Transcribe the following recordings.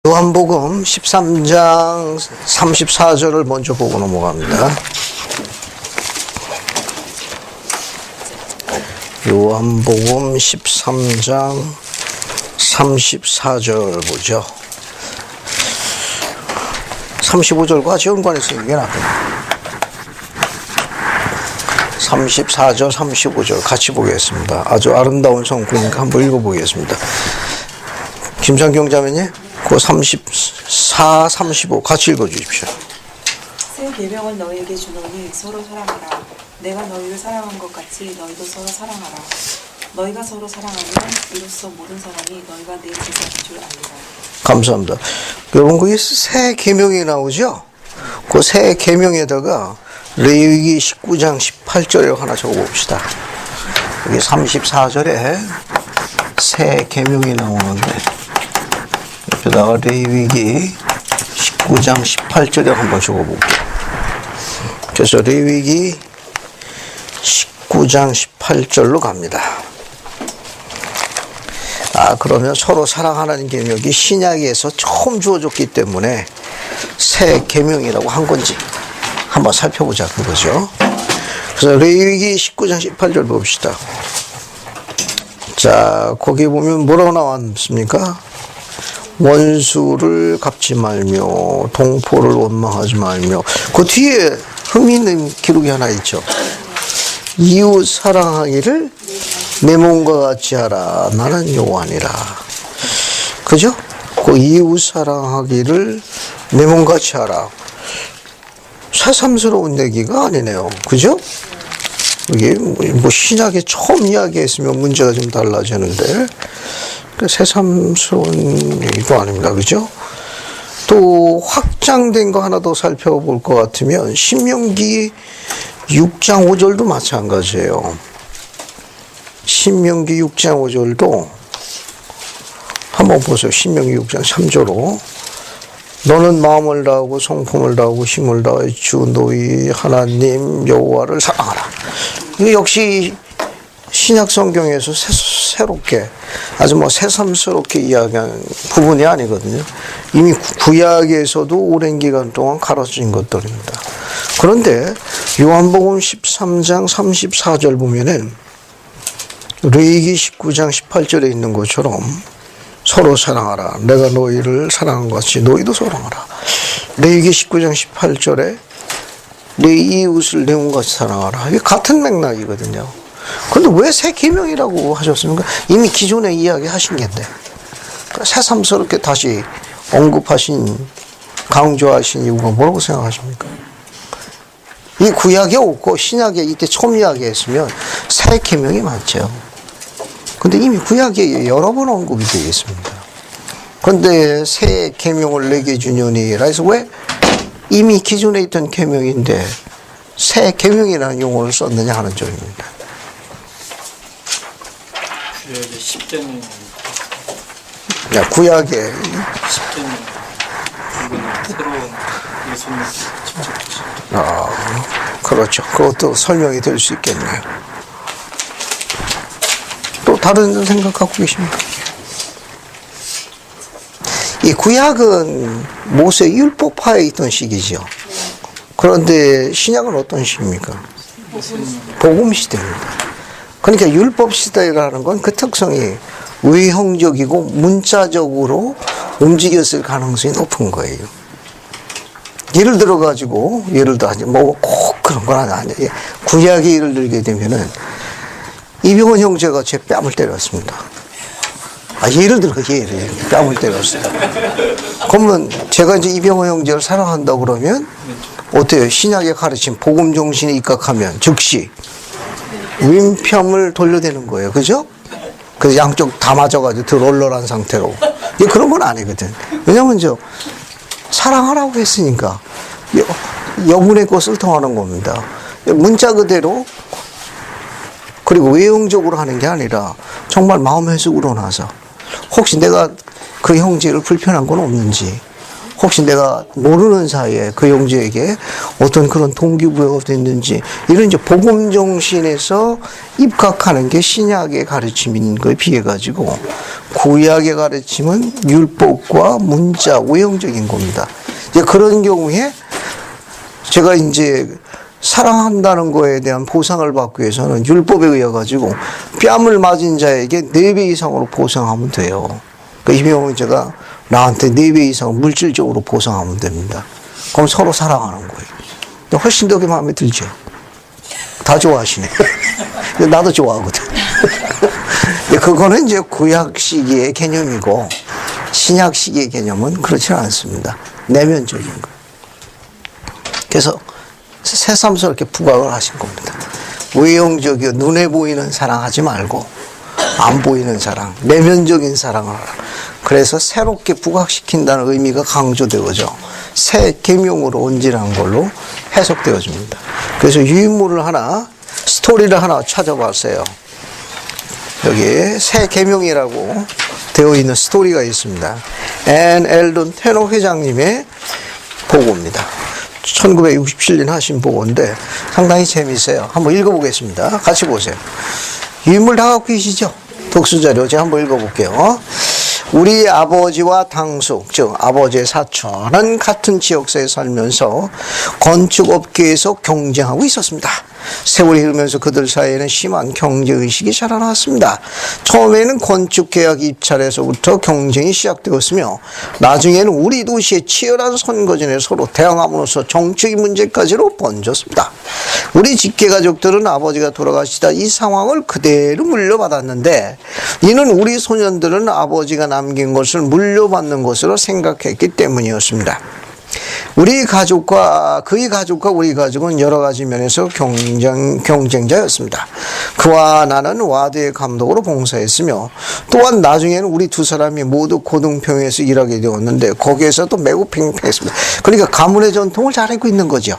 요한복음 13장 34절을 먼저 보고 넘어갑니다. 요한복음 13장 34절 보죠. 35절과 연관해서 얘기해놨거든요. 34절, 35절 같이 보겠습니다. 아주 아름다운 성구니까 한번 읽어보겠습니다. 김상경 자매님, 그 34, 35 같이 읽어주십시오. 새 계명을 너희에게 주노니 서로 사랑하라. 내가 너희를 사랑한 것 같이 너희도 서로 사랑하라. 너희가 서로 사랑하면 이로써 모든 사람이 너희가 내 제자인 줄 알리라. 감사합니다. 여러분, 거기 새 계명이 나오죠? 그 새 계명에다가 레위기 19장 18절에 하나 적어봅시다. 여기 34절에 새 계명이 나오는데 옆에다가 레위기 19장 18절에 한번 적어볼게요. 그래서 레위기 19장 18절로 갑니다. 그러면 서로 사랑하라는 계명이 신약에서 처음 주어졌기 때문에 새 계명이라고 한 건지 한번 살펴보자 그거죠. 그래서 레위기 19장 18절 봅시다. 자, 거기 보면 뭐라고 나왔습니까? 원수를 갚지 말며 동포를 원망하지 말며, 그 뒤에 흥미있는 기록이 하나 있죠. 이웃 사랑하기를 내 몸과 같이 하라. 나는 여호와니라. 그죠? 그 이웃 사랑하기를 내 몸과 같이 하라. 새삼스러운 얘기가 아니네요. 그죠? 이게 뭐 신약에 처음 이야기했으면 문제가 좀 달라지는데 새삼스러운 얘기도 아닙니다. 그죠? 또 확장된 거 하나 더 살펴볼 것 같으면 신명기 6장 5절도 마찬가지예요. 신명기 6장 5절도 한번 보세요. 신명기 6장 3절로 너는 마음을 다하고 성품을 다하고 힘을 다하여 주 너희 하나님 여호와를 사랑하라. 이거 역시 신약 성경에서 새롭게 아주 새삼스럽게 이야기한 부분이 아니거든요. 이미 구약에서도 오랜 기간 동안 가르쳐진 것들입니다. 그런데 요한복음 13장 34절 보면은 레위기 19장 18절에 있는 것처럼 서로 사랑하라. 내가 너희를 사랑한 것 같이 너희도 사랑하라. 레위기 19장 18절에 내 이웃을 내 몸같이 사랑하라. 이게 같은 맥락이거든요. 그런데 왜 새 계명이라고 하셨습니까? 이미 기존에 이야기하신 건데 새삼스럽게 다시 언급하신, 강조하신 이유가 뭐라고 생각하십니까? 이 구약에 없고 신약에 이때 처음 이야기했으면 새 계명이 맞죠. 근데 이미 구약에 여러 번 언급이 되어 있습니다. 그런데 새 계명을 내게 주노니라 해서 왜 이미 기존에 있던 계명인데 새 계명이라는 용어를 썼느냐 하는 점입니다. 구약의 10제는 구약에 10제는 이건 새로운 예수님 직접 그렇죠. 그것도 설명이 될 수 있겠네요. 또 다른 생각하고 계십니까? 이 구약은 모세 율법하에 있던 시기죠. 그런데 신약은 어떤 시기입니까? 복음 시대입니다. 그러니까 율법 시대라는 건 그 특성이 외형적이고 문자적으로 움직였을 가능성이 높은 거예요. 예를 들어 가지고 꼭 그런 건 아니에요. 구약의 예를 들게 되면은 이병헌 형제가 제 뺨을 때렸습니다. 예를 들어 예를 뺨을 때렸어요. 그러면 제가 이제 이병헌 형제를 사랑한다고 그러면 어때요? 신약에 가르친 복음 정신에 입각하면 즉시 왼편을 돌려대는 거예요. 그죠? 그래서 양쪽 다 맞아가지고 드롤럴한 상태로. 그런 건 아니거든. 왜냐면 사랑하라고 했으니까 여분의 것을 통하는 겁니다. 문자 그대로, 그리고 외형적으로 하는 게 아니라 정말 마음의 속으로 나서 혹시 내가 그 형제를 불편한 건 없는지 혹시 내가 모르는 사이에 그 형제에게 어떤 그런 동기부여가 됐는지, 이런 이제 복음 정신에서 입각하는 게 신약의 가르침인 거에 비해 가지고 구약의 가르침은 율법과 문자, 외형적인 겁니다. 이제 그런 경우에 제가 이제 사랑한다는 거에 대한 보상을 받기 위해서는 율법에 의해 가지고 뺨을 맞은 자에게 4배 이상으로 보상하면 돼요. 그러니까 이 경우는 제가 나한테 4배 이상 물질적으로 보상하면 됩니다. 그럼 서로 사랑하는 거예요. 훨씬 더 마음에 들죠. 다 좋아하시네. 나도 좋아하거든. 그거는 이제 구약 시기의 개념이고 신약 시기의 개념은 그렇지 않습니다. 내면적인 거예요. 그래서 새삼스럽게 부각을 하신 겁니다. 외형적이고 눈에 보이는 사랑하지 말고 안 보이는 사랑, 내면적인 사랑을 하라. 그래서 새롭게 부각시킨다는 의미가 강조되어져 새 계명으로 온전한 걸로 해석되어집니다. 그래서 유인물을 하나, 스토리를 하나 찾아봤어요. 여기 새 계명이라고 되어 있는 스토리가 있습니다. 앤 엘던 테너 회장님의 보고입니다. 1967년 하신 보고인데 상당히 재미있어요. 한번 읽어보겠습니다. 같이 보세요. 유인물 다 갖고 계시죠? 독수자료 제가 한번 읽어볼게요. 우리 아버지와 당숙, 즉 아버지의 사촌은 같은 지역사에 살면서 건축업계에서 경쟁하고 있었습니다. 세월이 흐르면서 그들 사이에는 심한 경제의식이 자라났습니다. 처음에는 건축계약 입찰에서부터 경쟁이 시작되었으며 나중에는 우리 도시의 치열한 선거전에 서로 대항함으로써 정치적인 문제까지로 번졌습니다. 우리 직계가족들은 아버지가 돌아가시다 이 상황을 그대로 물려받았는데 이는 우리 소년들은 아버지가 남긴 것을 물려받는 것으로 생각했기 때문이었습니다. 그의 가족과 우리 가족은 여러 가지 면에서 경쟁자였습니다. 그와 나는 와드의 감독으로 봉사했으며 또한 나중에는 우리 두 사람이 모두 고등평에서 일하게 되었는데 거기에서도 매우 팽팽했습니다. 그러니까 가문의 전통을 잘 알고 있는 거죠.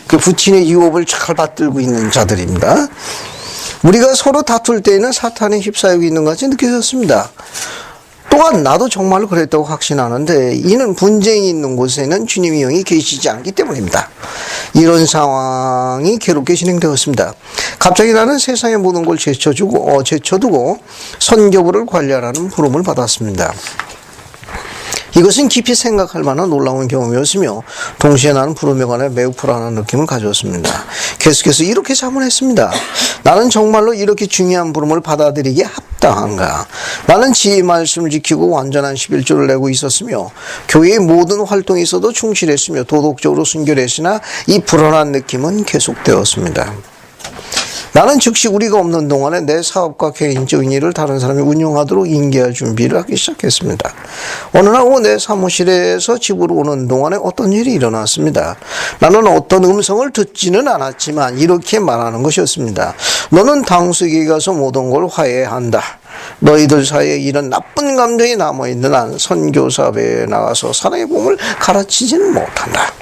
그 부친의 유업을 잘 받들고 있는 자들입니다. 우리가 서로 다툴 때에는 사탄에 휩싸이고 있는 것 같이 느껴졌습니다. 또한 나도 정말로 그랬다고 확신하는데 이는 분쟁이 있는 곳에는 주님의 영이 계시지 않기 때문입니다. 이런 상황이 괴롭게 진행되었습니다. 갑자기 나는 세상의 모든 걸 제쳐두고 선교부를 관리하라는 부름을 받았습니다. 이것은 깊이 생각할 만한 놀라운 경험이었으며 동시에 나는 부름에 관해 매우 불안한 느낌을 가졌습니다. 계속해서 이렇게 자문했습니다. 나는 정말로 이렇게 중요한 부름을 받아들이기에 합당한가? 나는 지혜의 말씀을 지키고 완전한 11조를 내고 있었으며 교회의 모든 활동에 있어도 충실했으며 도덕적으로 순결했으나 이 불안한 느낌은 계속되었습니다. 나는 즉시 우리가 없는 동안에 내 사업과 개인적인 일을 다른 사람이 운영하도록 인계할 준비를 하기 시작했습니다. 어느 날 오후 내 사무실에서 집으로 오는 동안에 어떤 일이 일어났습니다. 나는 어떤 음성을 듣지는 않았지만 이렇게 말하는 것이었습니다. 너는 당숙에게 가서 모든 걸 화해해야 한다. 너희들 사이에 이런 나쁜 감정이 남아있는 한 선교사회에 나가서 사랑의 봄을 가르치지는 못한다.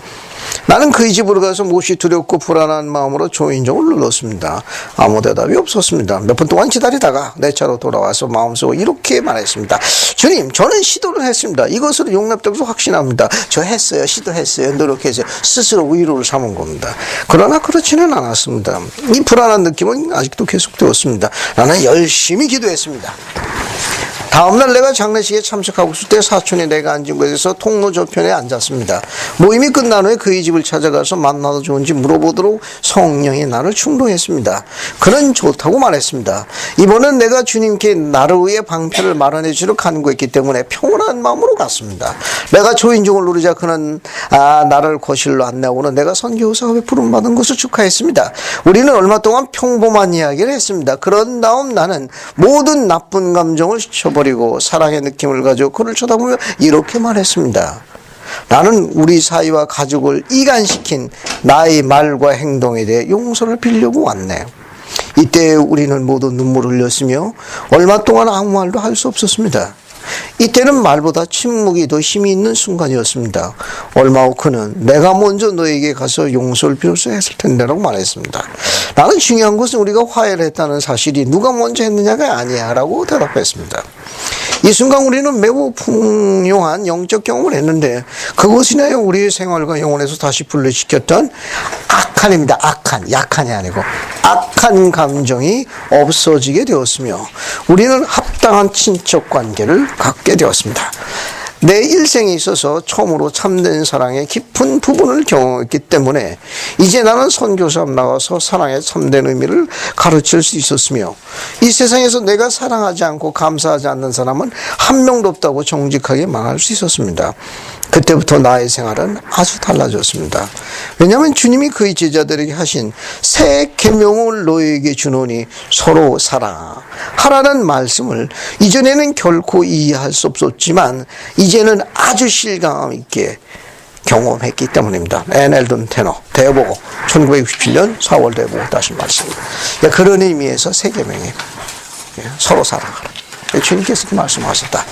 나는 그의 집으로 가서 몹시 두렵고 불안한 마음으로 초인종을 눌렀습니다. 아무 대답이 없었습니다. 몇 분 동안 기다리다가 내 차로 돌아와서 마음속으로 이렇게 말했습니다. 주님, 저는 시도를 했습니다. 이것으로 용납되고 확신합니다. 저 했어요. 시도했어요. 노력했어요. 스스로 위로를 삼은 겁니다. 그러나 그렇지는 않았습니다. 이 불안한 느낌은 아직도 계속되었습니다. 나는 열심히 기도했습니다. 다음날 내가 장례식에 참석하고 있을 때 사촌이 내가 앉은 곳에서 통로 저편에 앉았습니다. 모임이 끝난 후에 그의 집을 찾아가서 만나도 좋은지 물어보도록 성령이 나를 충동했습니다. 그는 좋다고 말했습니다. 이번엔 내가 주님께 나를 위해 방편을 마련해 주러 간구했기 때문에 평온한 마음으로 갔습니다. 내가 초인종을 누르자 그는 나를 거실로 안내하고는 내가 선교사업에 부름받은 것을 축하했습니다. 우리는 얼마 동안 평범한 이야기를 했습니다. 그런 다음 나는 모든 나쁜 감정을 버리고 사랑의 느낌을 가지고 그를 쳐다보며 이렇게 말했습니다. 나는 우리 사이와 가족을 이간시킨 나의 말과 행동에 대해 용서를 빌려고 왔네. 이때 우리는 모두 눈물을 흘렸으며 얼마 동안 아무 말도 할 수 없었습니다. 이때는 말보다 침묵이 더 힘이 있는 순간이었습니다. 얼마 후 그는 내가 먼저 너에게 가서 용서를 빌었어야 했을 텐데라고 말했습니다. 나는 중요한 것은 우리가 화해를 했다는 사실이 누가 먼저 했느냐가 아니야 라고 대답했습니다. 이 순간 우리는 매우 풍요한 영적 경험을 했는데 그것이 인하여 우리의 생활과 영혼에서 다시 분리시켰던 악한입니다. 악한, 약한이 아니고 악한 감정이 없어지게 되었으며 우리는 합당한 친척 관계를 갖게 되었습니다. 내 일생에 있어서 처음으로 참된 사랑의 깊은 부분을 경험했기 때문에 이제 나는 선교사 나가서 사랑의 참된 의미를 가르칠 수 있었으며 이 세상에서 내가 사랑하지 않고 감사하지 않는 사람은 한 명도 없다고 정직하게 말할 수 있었습니다. 그때부터 나의 생활은 아주 달라졌습니다. 왜냐하면 주님이 그의 제자들에게 하신 새 계명을 너희에게 주노니 서로 사랑하라는 말씀을 이전에는 결코 이해할 수 없었지만 이제는 아주 실감 있게 경험했기 때문입니다. 에넬돈 테너 대보고 1967년 4월 대보고 다시 말씀입니다. 그런 의미에서 새 계명이에요. 서로 사랑하라. 주님께서 그 말씀하셨다.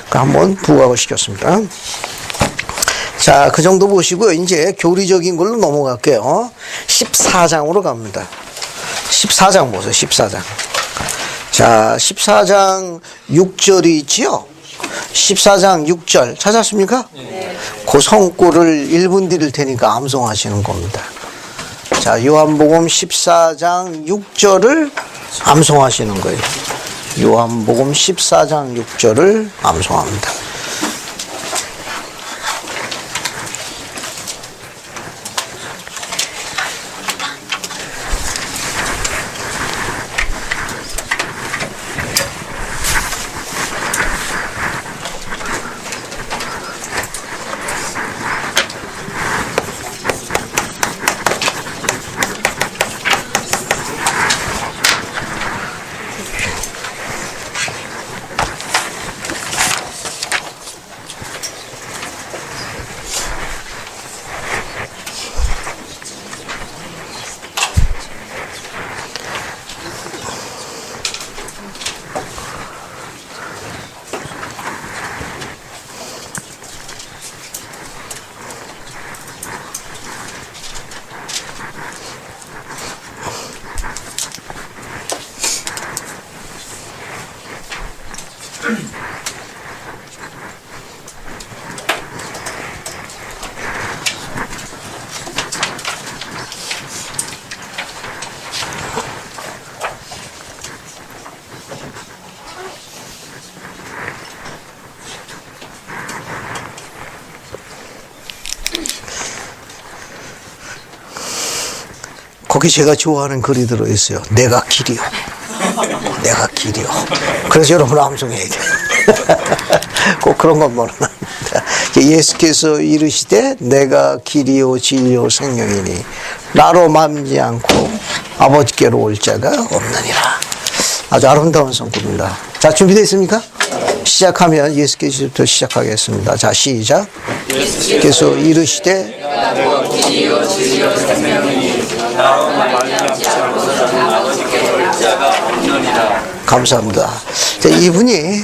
한번 부각을 시켰습니다. 자, 그 정도 보시고요. 이제 교리적인 걸로 넘어갈게요. 14장으로 갑니다. 14장 보세요. 14장. 자, 14장 6절이 있지요. 14장 6절 찾았습니까? 네. 그 성구를 1분 드릴 테니까 암송하시는 겁니다. 자, 요한복음 14장 6절을 암송하시는 거예요. 요한복음 14장 6절을 암송합니다. 거기 제가 좋아하는 글이 들어있어요. 내가 길이요. 내가 길이요. 그래서 여러분 암송해야 돼요. 꼭 그런 건 모르는데 예수께서 이르시되 내가 길이요 진리요 생명이니 나로 맘지 않고 아버지께로 올 자가 없느니라. 아주 아름다운 성구입니다. 자, 준비되어 있습니까? 시작하면 예수께서부터 시작하겠습니다. 자, 시작. 예수께서 이르시되 내가 길이요 진리요 생명이니 나로 말미암지 않고서는 아버지께 올 자가 없느니라. 감사합니다. 자, 이분이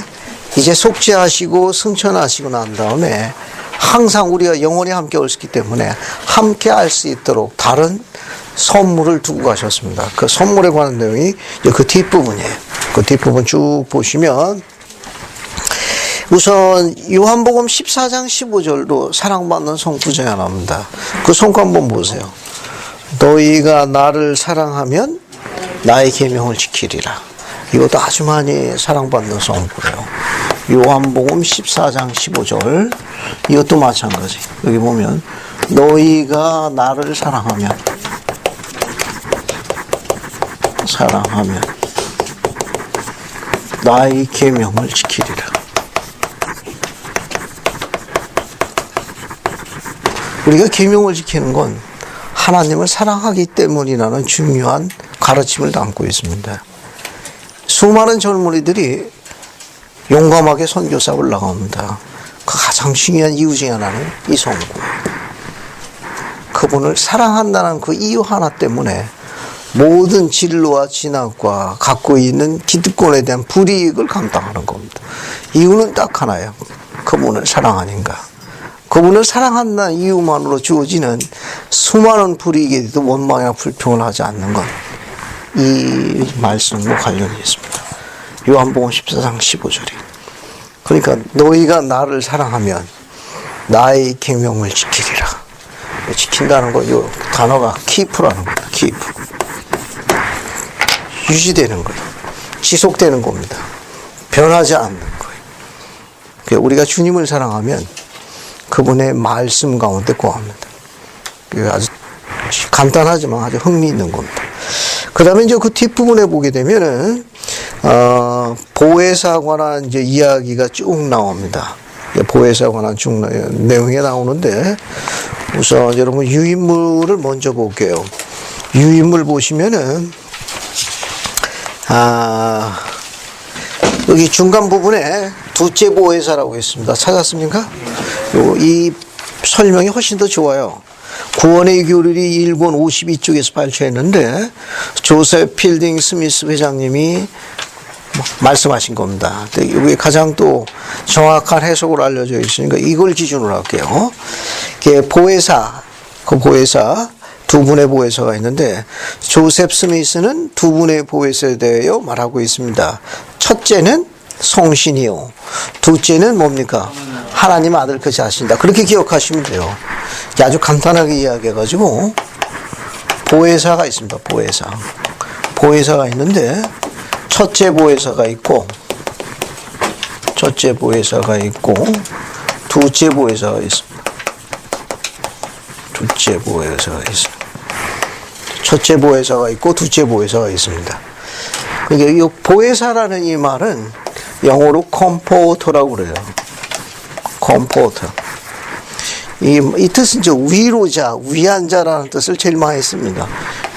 이제 속죄하시고 승천하시고 난 다음에 항상 우리가 영원히 함께 올 수 있기 때문에 함께 할 수 있도록 다른 선물을 두고 가셨습니다. 그 선물에 관한 내용이 그 뒷부분이에요. 그 뒷부분 쭉 보시면 우선 요한복음 14장 15절로 사랑받는 성구절이 나옵니다. 그 성구 한번 보세요. 너희가 나를 사랑하면 나의 계명을 지키리라. 이것도 아주 많이 사랑받는 성구래요. 요한복음 14장 15절 이것도 마찬가지. 여기 보면 너희가 나를 사랑하면 나의 계명을 지키리라. 우리가 계명을 지키는 건 하나님을 사랑하기 때문이라는 중요한 가르침을 담고 있습니다. 수많은 젊은이들이 용감하게 선교사를 나갑니다. 그 가장 중요한 이유 중에 하나는 이 성구. 그분을 사랑한다는 그 이유 하나 때문에 모든 진로와 진학과 갖고 있는 기득권에 대한 불이익을 감당하는 겁니다. 이유는 딱 하나예요. 그분을 사랑하니까. 그분을 사랑한다는 이유만으로 주어지는 수많은 불이익에 대해서 원망이나 불평을 하지 않는 것. 이 말씀과 관련이 있습니다. 요한복음 14장 15절이. 그러니까 너희가 나를 사랑하면 나의 계명을 지키리라. 지킨다는 거, 이 단어가 keep라는 겁니다. keep. 유지되는 거예요. 지속되는 겁니다. 변하지 않는 거예요. 그러니까 우리가 주님을 사랑하면 그분의 말씀 가운데 거합니다. 아주 간단하지만 아주 흥미있는 겁니다. 그 다음에 이제 그 뒷부분에 보게 되면은, 보혜사에 관한 이제 이야기가 쭉 나옵니다. 보혜사에 관한 쭉 내용이 나오는데, 우선 여러분 유인물을 먼저 볼게요. 유인물 보시면은, 여기 중간 부분에 두째 보혜사라고 있습니다. 찾았습니까? 이 설명이 훨씬 더 좋아요. 구원의 교리이 1권 52쪽에서 발췌했는데 조셉 필딩 스미스 회장님이 말씀하신 겁니다. 여기 가장 또 정확한 해석으로 알려져 있으니까 이걸 기준으로 할게요. 보혜사, 그 보혜사 두 분의 보혜사가 있는데 조셉 스미스는 두 분의 보혜사에 대하여 말하고 있습니다. 첫째는 성신이요. 둘째는 뭡니까? 하나님 아들 그 자신이다. 그렇게 기억하시면 돼요. 아주 간단하게 이야기해가지고 보혜사가 있습니다. 보혜사. 보혜사가 있는데 첫째 보혜사가 있고 둘째 보혜사가 있습니다. 둘째 보혜사가 있습니다. 첫째 보혜사가 있고 둘째 보혜사가 있습니다. 그러니까 이 보혜사라는 이 말은 영어로 컴포터라고 그래요. 컴포터. 이 뜻은 이제 위로자, 위안자라는 뜻을 제일 많이 씁니다.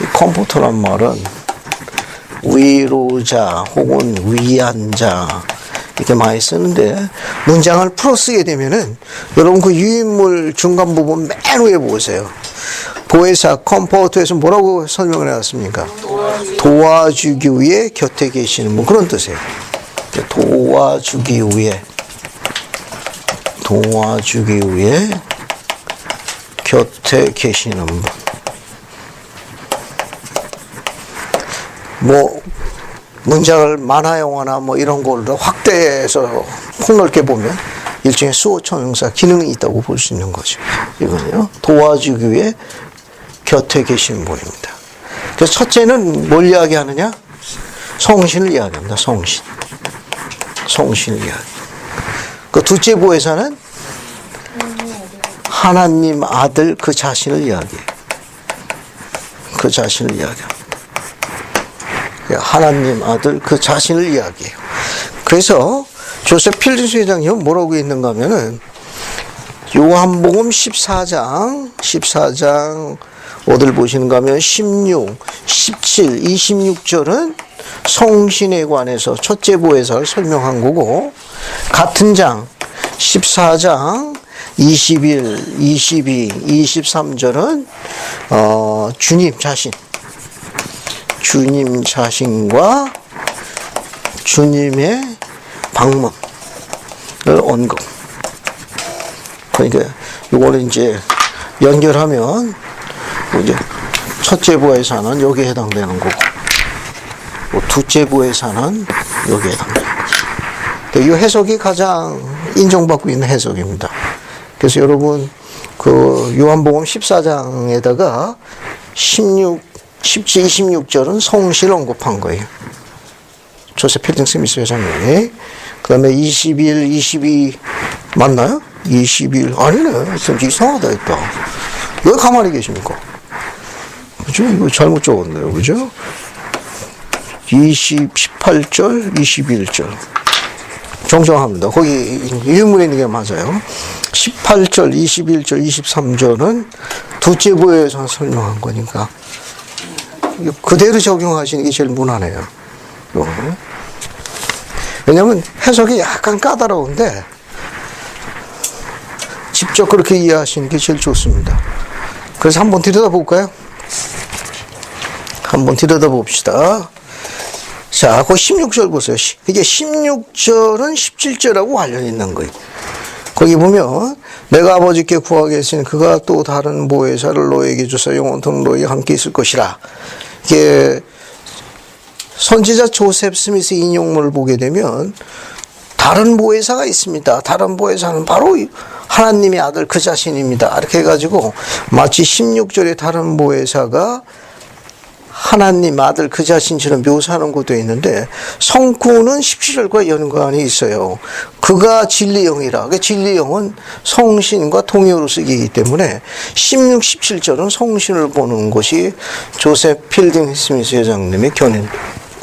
이 컴포터란 말은 위로자 혹은 위안자 이렇게 많이 쓰는데 문장을 풀어 쓰게 되면은 여러분 그 유인물 중간 부분 맨 위에 보세요. 보혜사 컴포터에서 뭐라고 설명을 해놨습니까? 도와주기 위해 곁에 계시는 분, 그런 뜻이에요. 도와주기 위해 곁에 계시는 분. 뭐 문장을 만화 영화나 뭐 이런 걸로 확대해서 폭넓게 보면 일종의 수호천용사 기능이 있다고 볼 수 있는 거죠. 이거는요, 도와주기 위해 곁에 계시는 분입니다. 그래서 첫째는 뭘 이야기하느냐? 성신을 이야기합니다. 성신을 이야기. 그 둘째 보혜사는 하나님 아들 그 자신을 이야기해요. 그 자신을 이야기합니다. 하나님 아들 그 자신을 이야기해요. 그래서 조셉 필딩스 회장님은 뭐라고 있는가 하면은 요한복음 14장 어딜 보시는가 하면 16, 17, 26절은 성신에 관해서 첫째 보혜사를 설명한 거고, 같은 장 14장 21, 22, 23절은 주님 자신과 주님의 방문을 언급. 그러니까 이거를 이제 연결하면 이제 첫째 보혜사는 여기에 해당되는 거고, 둘째 보혜사는 여기에 해당되는 거죠. 이 해석이 가장 인정받고 있는 해석입니다. 그래서 여러분 그 요한복음 14장에다가 16, 17, 26절은 성신을 언급한 거예요. 조셉 필딩 스미스 회장님이. 그 다음에 21, 22 맞나요? 21 아니네. 좀 이상하다 했다. 왜 가만히 계십니까? 그죠? 이거 잘못 적었네요. 그죠? 18절, 21절. 정정합니다. 거기 유인물에 있는 게 맞아요. 18절, 21절, 23절은 둘째 보혜사 설명한 거니까 그대로 적용하시는 게 제일 무난해요. 왜냐하면 해석이 약간 까다로운데 직접 그렇게 이해하시는 게 제일 좋습니다. 그래서 한번 들여다볼까요? 한번 들여다봅시다. 자, 그 16절 보세요. 이게 16절은 17절하고 관련이 있는 거예요. 거기 보면 내가 아버지께 구하겠으니 그가 또 다른 보혜사를 너에게 주사 영원토록 너희와 함께 있을 것이라. 이게 선지자 조셉 스미스 인용문을 보게 되면 다른 보혜사가 있습니다. 다른 보혜사는 바로 하나님의 아들 그 자신입니다. 이렇게 해가지고 마치 16절에 다른 보혜사가 하나님 아들 그 자신처럼 묘사하는 것도 있는데 성구는 17절과 연관이 있어요. 그가 진리영이라. 그 진리영은 성신과 통역으로 쓰기이기 때문에 16, 17절은 성신을 보는 것이 조셉 필딩 스미스 회장님의 견해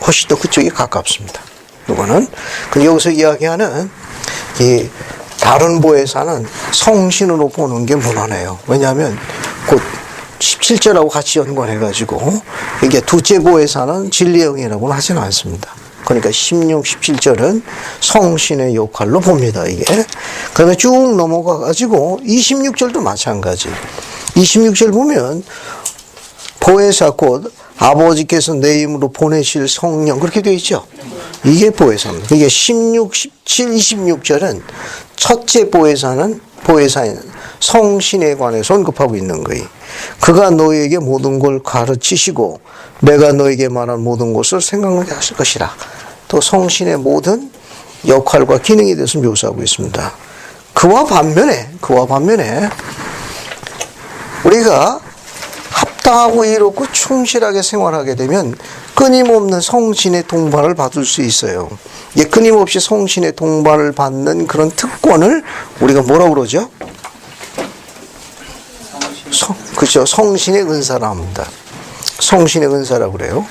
훨씬 더 그쪽에 가깝습니다. 이거는 여기서 이야기하는 이 다른 보혜사는 성신으로 보는 게 무난해요. 왜냐하면 곧 17절하고 같이 연관해가지고 이게 둘째 보혜사는 진리영이라고는 하지는 않습니다. 그러니까 16, 17절은 성신의 역할로 봅니다. 이게. 그다음에 쭉 넘어가가지고 26절도 마찬가지. 26절 보면 보혜사 곧 아버지께서 내 이름으로 보내실 성령 그렇게 되어 있죠. 이게 보혜사입니다. 이게 16, 17, 26절은 첫째 보혜사인 성신에 관해서 언급하고 있는 거예요. 그가 너에게 모든 걸 가르치시고 내가 너에게 말한 모든 것을 생각나게 하실 것이라. 또 성신의 모든 역할과 기능에 대해서 묘사하고 있습니다. 그와 반면에 우리가 합당하고 이롭고 충실하게 생활하게 되면 끊임없는 성신의 동반을 받을 수 있어요. 예, 끊임없이 성신의 동반을 받는 그런 특권을 우리가 뭐라고 그러죠? 그렇죠. 성신의 은사라 합니다. 성신의 은사라고 그래요.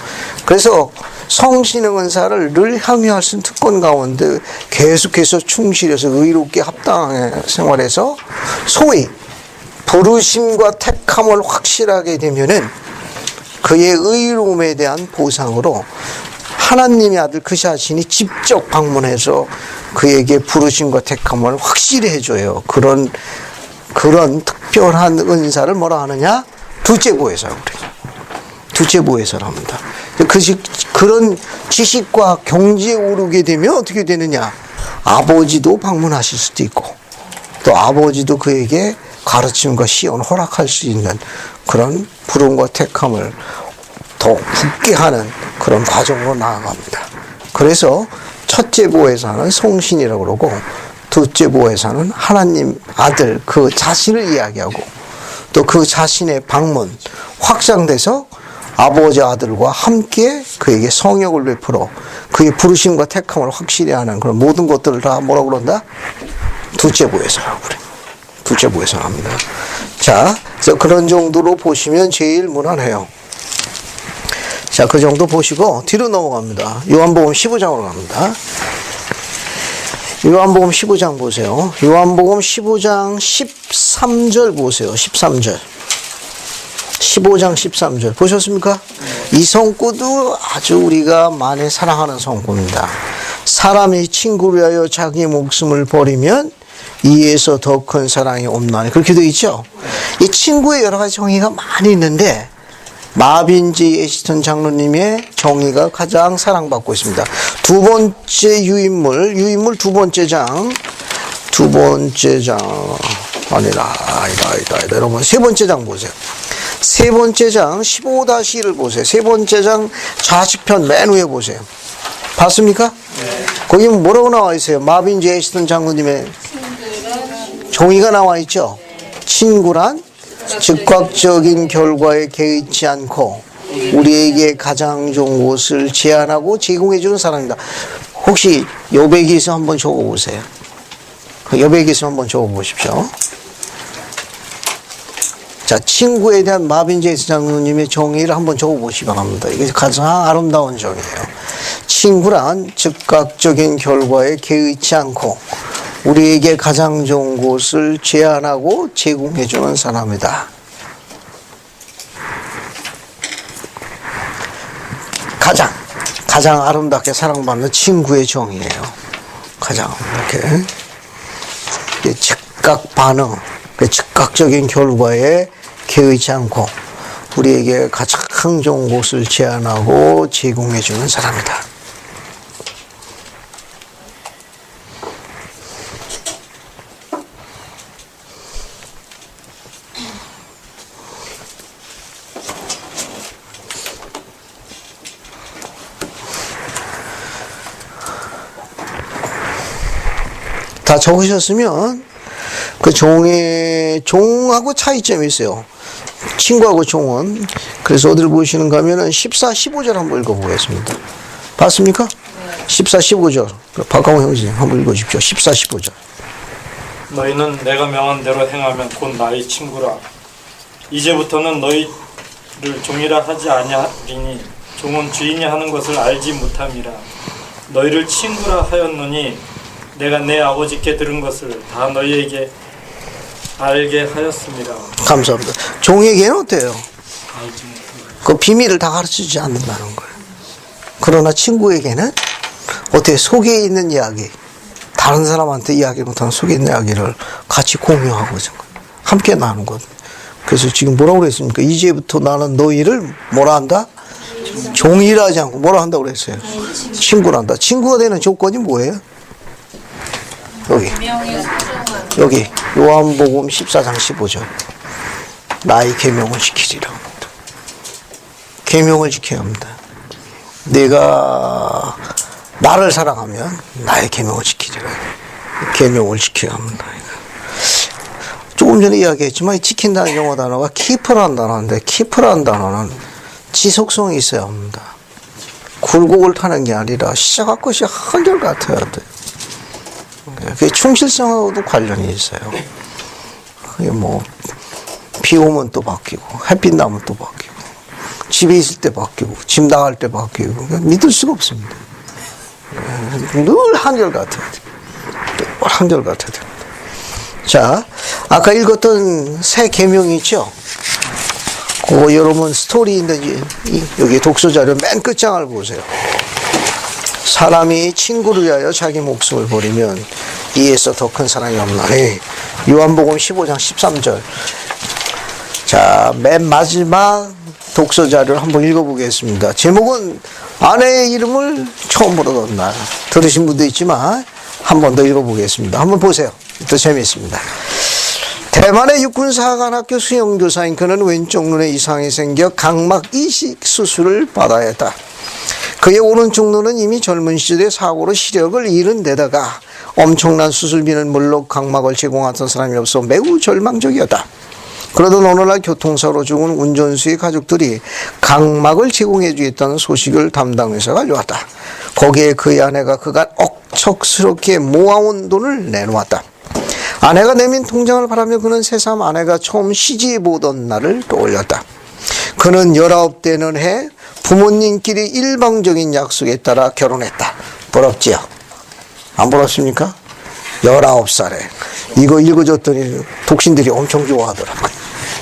그래서 성신의 은사를 늘 향유할 수 있는 특권 가운데 계속해서 충실해서 의롭게 합당하게 생활해서 소위 부르심과 택함을 확실하게 되면은 그의 의로움에 대한 보상으로 하나님의 아들 그 자신이 직접 방문해서 그에게 부르심과 택함을 확실히 해줘요. 그런 특별한 은사를 뭐라 하느냐? 둘째 보혜사라고 그래요. 둘째 보혜사라 합니다. 그런 지식과 경지에 오르게 되면 어떻게 되느냐? 아버지도 방문하실 수도 있고 또 아버지도 그에게 가르침과 시험을 허락할 수 있는 그런 부름과 택함을 더 굳게 하는 그런 과정으로 나아갑니다. 그래서 첫째 보혜사는 성신이라고 그러고 둘째 보혜사는 하나님 아들 그 자신을 이야기하고 또 그 자신의 방문 확장돼서 아버지 아들과 함께 그에게 성역을 베풀어 그의 부르심과 택함을 확실히 하는 그런 모든 것들을 다 뭐라고 그런다? 둘째 보혜사라고 그래요. 둘째 보혜사를 합니다. 자, 그런 정도로 보시면 제일 무난해요. 자, 그 정도 보시고 뒤로 넘어갑니다. 요한복음 15장으로 갑니다. 요한복음 15장 보세요. 요한복음 15장 13절 보세요. 13절. 15장 13절. 보셨습니까? 이 성구도 아주 우리가 많이 사랑하는 성구입니다. 사람이 친구를 위하여 자기 목숨을 버리면 이에서 더 큰 사랑이 없나니. 그렇게 되어 있죠? 이 친구의 여러 가지 정의가 많이 있는데 마빈지 에시턴 장로님의 정의가 가장 사랑받고 있습니다. 두 번째 유인물 두 번째 장 아니다. 여러분 세 번째 장 보세요. 세 번째 장 15-1을 보세요. 세 번째 장 좌측편 맨 위에 보세요. 봤습니까? 네. 거기 뭐라고 나와 있어요? 마빈지 에시턴 장로님의 정의가 나와 있죠? 친구란 즉각적인 결과에 개의치 않고 우리에게 가장 좋은 것을 제안하고 제공해 주는 사람입니다. 혹시 여백에서 한번 적어보세요. 여백에서 한번 적어보십시오. 자, 친구에 대한 마빈제이스 장로님의 정의를 한번 적어보시기 바랍니다. 이게 가장 아름다운 정의예요. 친구란 즉각적인 결과에 개의치 않고 우리에게 가장 좋은 것을 제안하고 제공해 주는 사람이다. 가장 아름답게 사랑받는 친구의 정의예요. 가장 이렇게 즉각 반응, 즉각적인 결과에 개의치 않고 우리에게 가장 좋은 것을 제안하고 제공해 주는 사람이다. 다 적으셨으면 그 종하고 차이점이 있어요. 친구하고 종은. 그래서 어딜 보시는가 하면은 14, 15절 한번 읽어보겠습니다. 봤습니까? 14, 15절. 박강호 형제님 한번 읽어주십시오. 14, 15절. 너희는 내가 명한 대로 행하면 곧 나의 친구라. 이제부터는 너희를 종이라 하지 아니하리니 종은 주인이 하는 것을 알지 못함이라. 너희를 친구라 하였노니 내가 내 아버지께 들은 것을 다 너희에게 알게 하였습니다. 감사합니다. 종에게는 어때요? 알지 못함이라. 그 비밀을 다 가르치지 않는다는 거예요. 그러나 친구에게는 어떻게 속에 있는 이야기, 다른 사람한테 이야기 못하는 속에 있는 이야기를 같이 공유하고 함께 나누는 것. 그래서 지금 뭐라고 그랬습니까? 이제부터 나는 너희를 뭐라 한다? 종이라 하지 않고 뭐라 한다고 그랬어요? 친구라 한다. 친구가 되는 조건이 뭐예요? 여기 요한복음 14장 15절. 나의 계명을 지키리라 합니다. 계명을 지켜야 합니다. 내가 나를 사랑하면 나의 계명을 지키리라. 계명을 지켜야 합니다. 조금 전에 이야기했지만 지킨다는 영어 단어가 keep라는 단어인데 keep라는 단어는 지속성이 있어야 합니다. 굴곡을 타는 게 아니라 시작할 것이 한결같아야 돼요. 그게 충실성하고도 관련이 있어요. 그게 비 오면 또 바뀌고 햇빛 나면 또 바뀌고 집에 있을 때 바뀌고 집 나갈 때 바뀌고 믿을 수가 없습니다. 늘 한결같아야 돼요. 늘 한결같아야 됩니다. 자, 아까 읽었던 새 계명이 있죠? 그거 여러분 스토리인데 여기 독서자료 맨 끝장을 보세요. 사람이 친구를 위하여 자기 목숨을 버리면 이에서 더 큰 사랑이 없나니. 요한복음 15장 13절. 자, 맨 마지막 독서자료를 한번 읽어보겠습니다. 제목은 아내의 이름을 처음 부르던 날. 들으신 분도 있지만 한 번 더 읽어보겠습니다. 한번 보세요. 또 재미있습니다. 대만의 육군사관학교 수영교사인 그는 왼쪽 눈에 이상이 생겨 각막 이식 수술을 받아야 했다. 그의 오른쪽 눈은 이미 젊은 시절에 사고로 시력을 잃은 데다가 엄청난 수술비는 물론 각막을 제공하던 사람이 없어 매우 절망적이었다. 그러던 어느 날 교통사고로 죽은 운전수의 가족들이 각막을 제공해 주겠다는 소식을 담당 회사가 알려왔다. 거기에 그의 아내가 그간 억척스럽게 모아온 돈을 내놓았다. 아내가 내민 통장을 바라며 그는 새삼 아내가 처음 시집 오던 날을 떠올렸다. 그는 19되는 해 부모님끼리 일방적인 약속에 따라 결혼했다. 부럽지요? 안 부럽습니까? 19살에 이거 읽어줬더니 독신들이 엄청 좋아하더라고요.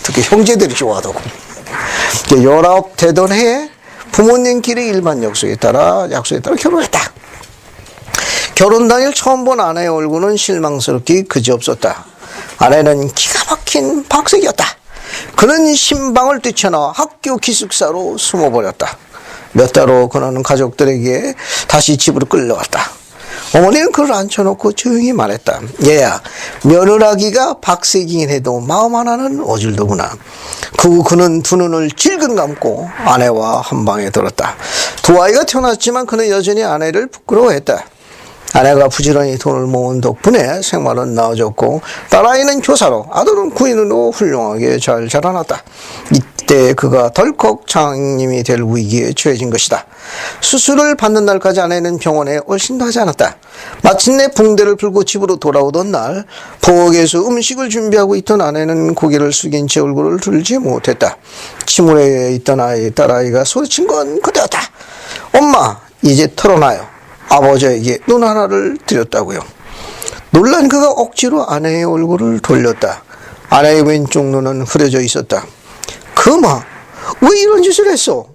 특히 형제들이 좋아하더라고. 19 되던 해에 부모님끼리 일반 약속에 따라 결혼했다. 결혼 당일 처음 본 아내의 얼굴은 실망스럽기 그지없었다. 아내는 기가 막힌 박색이었다. 그는 신방을 뛰쳐나와 학교 기숙사로 숨어버렸다. 몇 달 후 그는 가족들에게 다시 집으로 끌려왔다. 어머니는 그를 앉혀놓고 조용히 말했다. 얘야, 며느라기가 박색이긴 해도 마음 하나는 어질더구나. 그는 두 눈을 질끈 감고 아내와 한 방에 들었다. 두 아이가 태어났지만 그는 여전히 아내를 부끄러워했다. 아내가 부지런히 돈을 모은 덕분에 생활은 나아졌고 딸아이는 교사로 아들은 군인으로 훌륭하게 잘 자라났다. 이때 그가 덜컥 장님이 될 위기에 처해진 것이다. 수술을 받는 날까지 아내는 병원에 얼씬도 하지 않았다. 마침내 붕대를 풀고 집으로 돌아오던 날 부엌에서 음식을 준비하고 있던 아내는 고개를 숙인 채 얼굴을 들지 못했다. 침울해 있던 딸아이가 소리친 건 그때였다. 엄마, 이제 털어놔요. 아버지에게 눈 하나를 드렸다고요. 놀란 그가 억지로 아내의 얼굴을 돌렸다. 아내의 왼쪽 눈은 흐려져 있었다. 그마, 왜 이런 짓을 했어?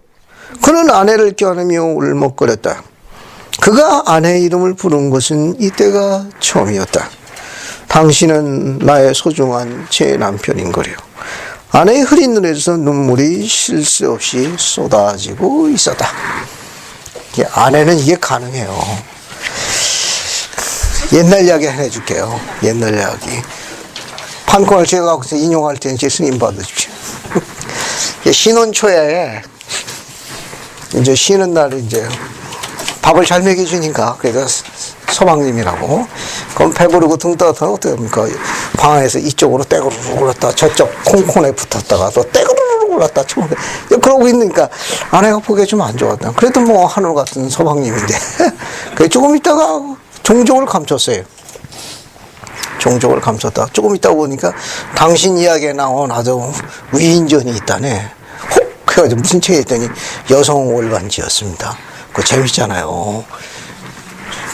그는 아내를 껴안으며 울먹거렸다. 그가 아내의 이름을 부른 것은 이때가 처음이었다. 당신은 나의 소중한 제 남편인 거래요. 아내의 흐린 눈에서 눈물이 쉴 새 없이 쏟아지고 있었다. 아내는 이게 가능해요. 옛날 이야기 하나 해줄게요. 옛날 이야기. 판권을 제가 갖고서 인용할 때는 제 승인 받으십시오. 신혼 초에 이제 쉬는 날 이제 밥을 잘 먹여주니까 그래서 서방님이라고 그럼 배부르고 등 따뜻하면 어떻게 합니까? 방에서 이쪽으로 떼그르르 올랐다 저쪽 콩콘에 붙었다가 또 떼그르르 올랐다 그러고 있으니까 아내가 보기에 좀 안 좋았다. 그래도 뭐 하늘 같은 서방님인데 그래 조금 있다가 종족을 감췄어요. 종족을 감췄다. 조금 있다 보니까 당신 이야기에 나온 아주 위인전이 있다네. 혹! 그래가지고 무슨 책이 있더니 여성 월간지였습니다. 그거 재밌잖아요.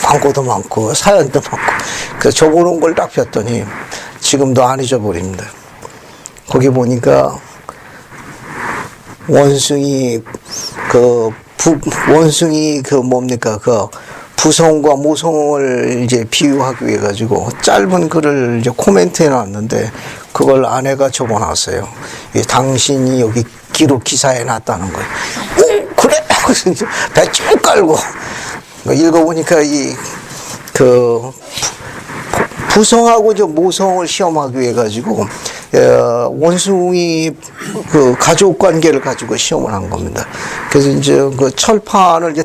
광고도 많고 사연도 많고. 그래서 접어놓은 걸 딱 폈더니 지금도 안 잊어버립니다. 거기 보니까 원숭이 뭡니까 부성과 모성을 이제 비유하기 위해 가지고 짧은 글을 이제 코멘트해 놨는데 그걸 아내가 적어놨어요. 당신이 여기 기사에 놨다는 거예요. 오, 그래? 그래서 이제 배 쭉 깔고 읽어보니까 부성하고 저 모성을 시험하기 위해 가지고 원숭이 가족 관계를 가지고 시험을 한 겁니다. 그래서 이제 그 철판을 이제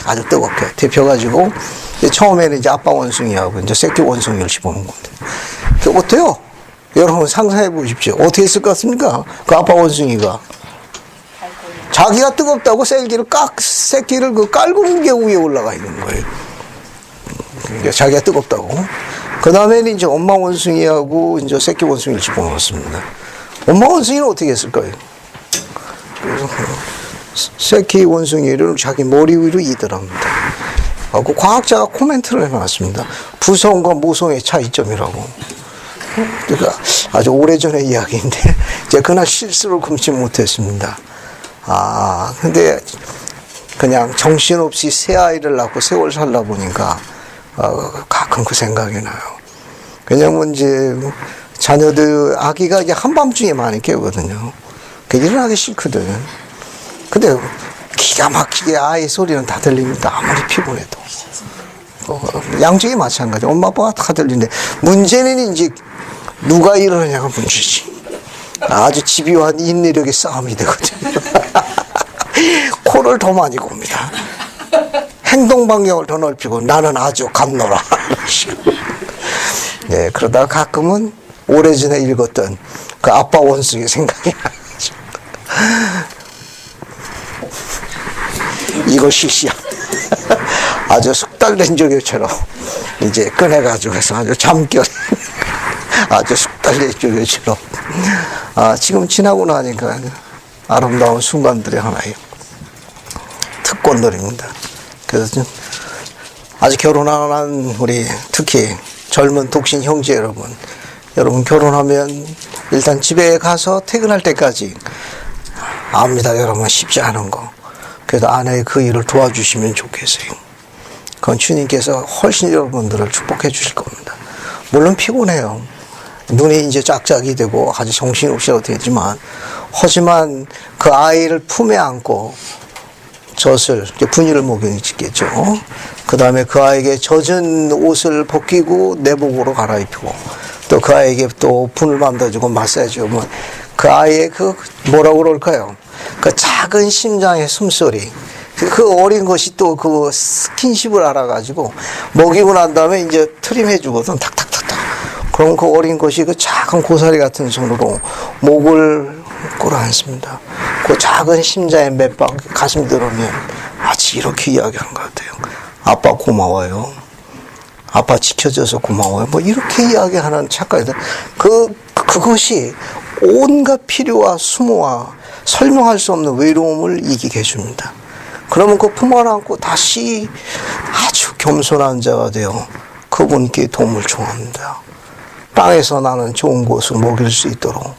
아주 뜨겁게 데펴가지고 처음에는 이제 아빠 원숭이하고 이제 새끼 원숭이를 씹어놓은 겁니다. 그 어때요? 여러분 상상해 보십시오. 어떻게 했을 것 같습니까? 그 아빠 원숭이가 자기가 뜨겁다고 새끼를 깔고 게 위에 올라가 있는 거예요. 그러니까 자기가 뜨겁다고. 그 다음에는 이제 엄마 원숭이하고 이제 새끼 원숭이를 집어넣었습니다. 엄마 원숭이는 어떻게 했을까요? 그래서 새끼 원숭이를 자기 머리 위로 이더랍니다. 그 과학자가 코멘트를 해놨습니다. 부성과 모성의 차이점이라고. 그러니까 아주 오래전의 이야기인데 제가 그날 실수를 금치 못했습니다. 근데 그냥 정신없이 새 아이를 낳고 세월 살다 보니까 가끔 그 생각이 나요. 왜냐면 이제 자녀들 아기가 이제 한밤중에 많이 깨거든요. 그 일어나기 싫거든. 근데 기가 막히게 아이 소리는 다 들립니다. 아무리 피곤해도. 양쪽이 마찬가지. 엄마 아빠가 다 들리는데 문제는 이제 누가 일어나냐가 문제지. 아주 집요한 인내력의 싸움이 되거든요. 코를 더 많이 곱니다. 행동 반경을 더 넓히고 나는 아주 감노라. 네, 그러다가 가끔은 오래전에 읽었던 그 아빠 원숭이 생각이 나죠. 이것이 아주 숙달된 조교처럼 이제 꺼내가지고 해서 아주 잠결 아주 숙달된 조교처럼 지금 지나고 나니까 아름다운 순간들이 하나예요. 특권들입니다. 그래서 아직 결혼 안 한 우리 특히 젊은 독신 형제 여러분 결혼하면 일단 집에 가서 퇴근할 때까지 압니다. 여러분 쉽지 않은 거. 그래서 아내의 그 일을 도와주시면 좋겠어요. 그건 주님께서 훨씬 여러분들을 축복해 주실 겁니다. 물론 피곤해요. 눈이 이제 짝짝이 되고 아주 정신없이도 되지만 하지만 그 아이를 품에 안고 젖을 분유를 먹이겠죠. 그 다음에 그 아이에게 젖은 옷을 벗기고 내복으로 갈아입히고 또 그 아이에게 또 분을 만들어주고 마사지하고 그 아이의 그 뭐라고 그럴까요? 그 작은 심장의 숨소리. 그 어린 것이 또 그 스킨십을 알아가지고 먹이고 난 다음에 이제 트림해주거든. 탁탁탁탁. 그럼 그 어린 것이 그 작은 고사리 같은 손으로 목을 끌어안습니다. 그 작은 심장의 맷박 가슴 들어오면 마치 이렇게 이야기하는 것 같아요. 아빠 고마워요. 아빠 지켜줘서 고마워요. 뭐 이렇게 이야기하는 착각이다. 그것이 온갖 필요와 수모와 설명할 수 없는 외로움을 이기게 해줍니다. 그러면 그 품 안고 다시 아주 겸손한 자가 되어 그분께 도움을 청합니다. 땅에서 나는 좋은 곳을 먹일 수 있도록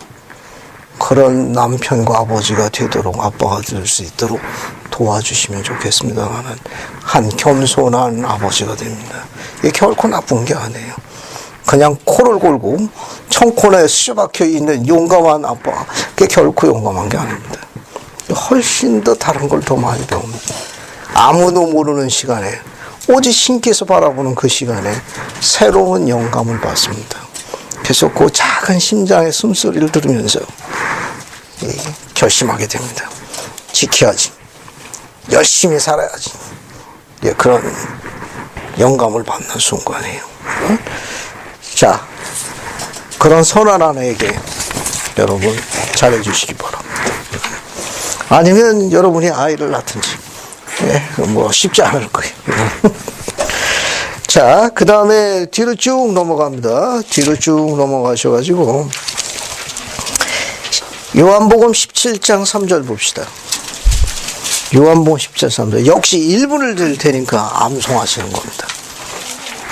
그런 남편과 아버지가 되도록 아빠가 될 수 있도록 도와주시면 좋겠습니다만은 한 겸손한 아버지가 됩니다. 이게 결코 나쁜 게 아니에요. 그냥 코를 골고 청코너에 쑤박혀 있는 용감한 아빠, 그게 결코 용감한 게 아닙니다. 훨씬 더 다른 걸 더 많이 배웁니다. 아무도 모르는 시간에 오직 신께서 바라보는 그 시간에 새로운 영감을 받습니다. 그래서 그 작은 심장의 숨소리를 들으면서 결심하게 됩니다. 지켜야지. 열심히 살아야지. 그런 영감을 받는 순간이에요. 자, 그런 선한 아내에게 여러분 잘해 주시기 바랍니다. 아니면 여러분이 아이를 낳든지, 뭐 쉽지 않을 거예요. 자, 그 다음에 뒤로 쭉 넘어갑니다. 뒤로 쭉 넘어가셔가지고 요한복음 17장 3절 봅시다. 요한복음 17장 3절. 역시 1분을 드릴 테니까 암송하시는 겁니다.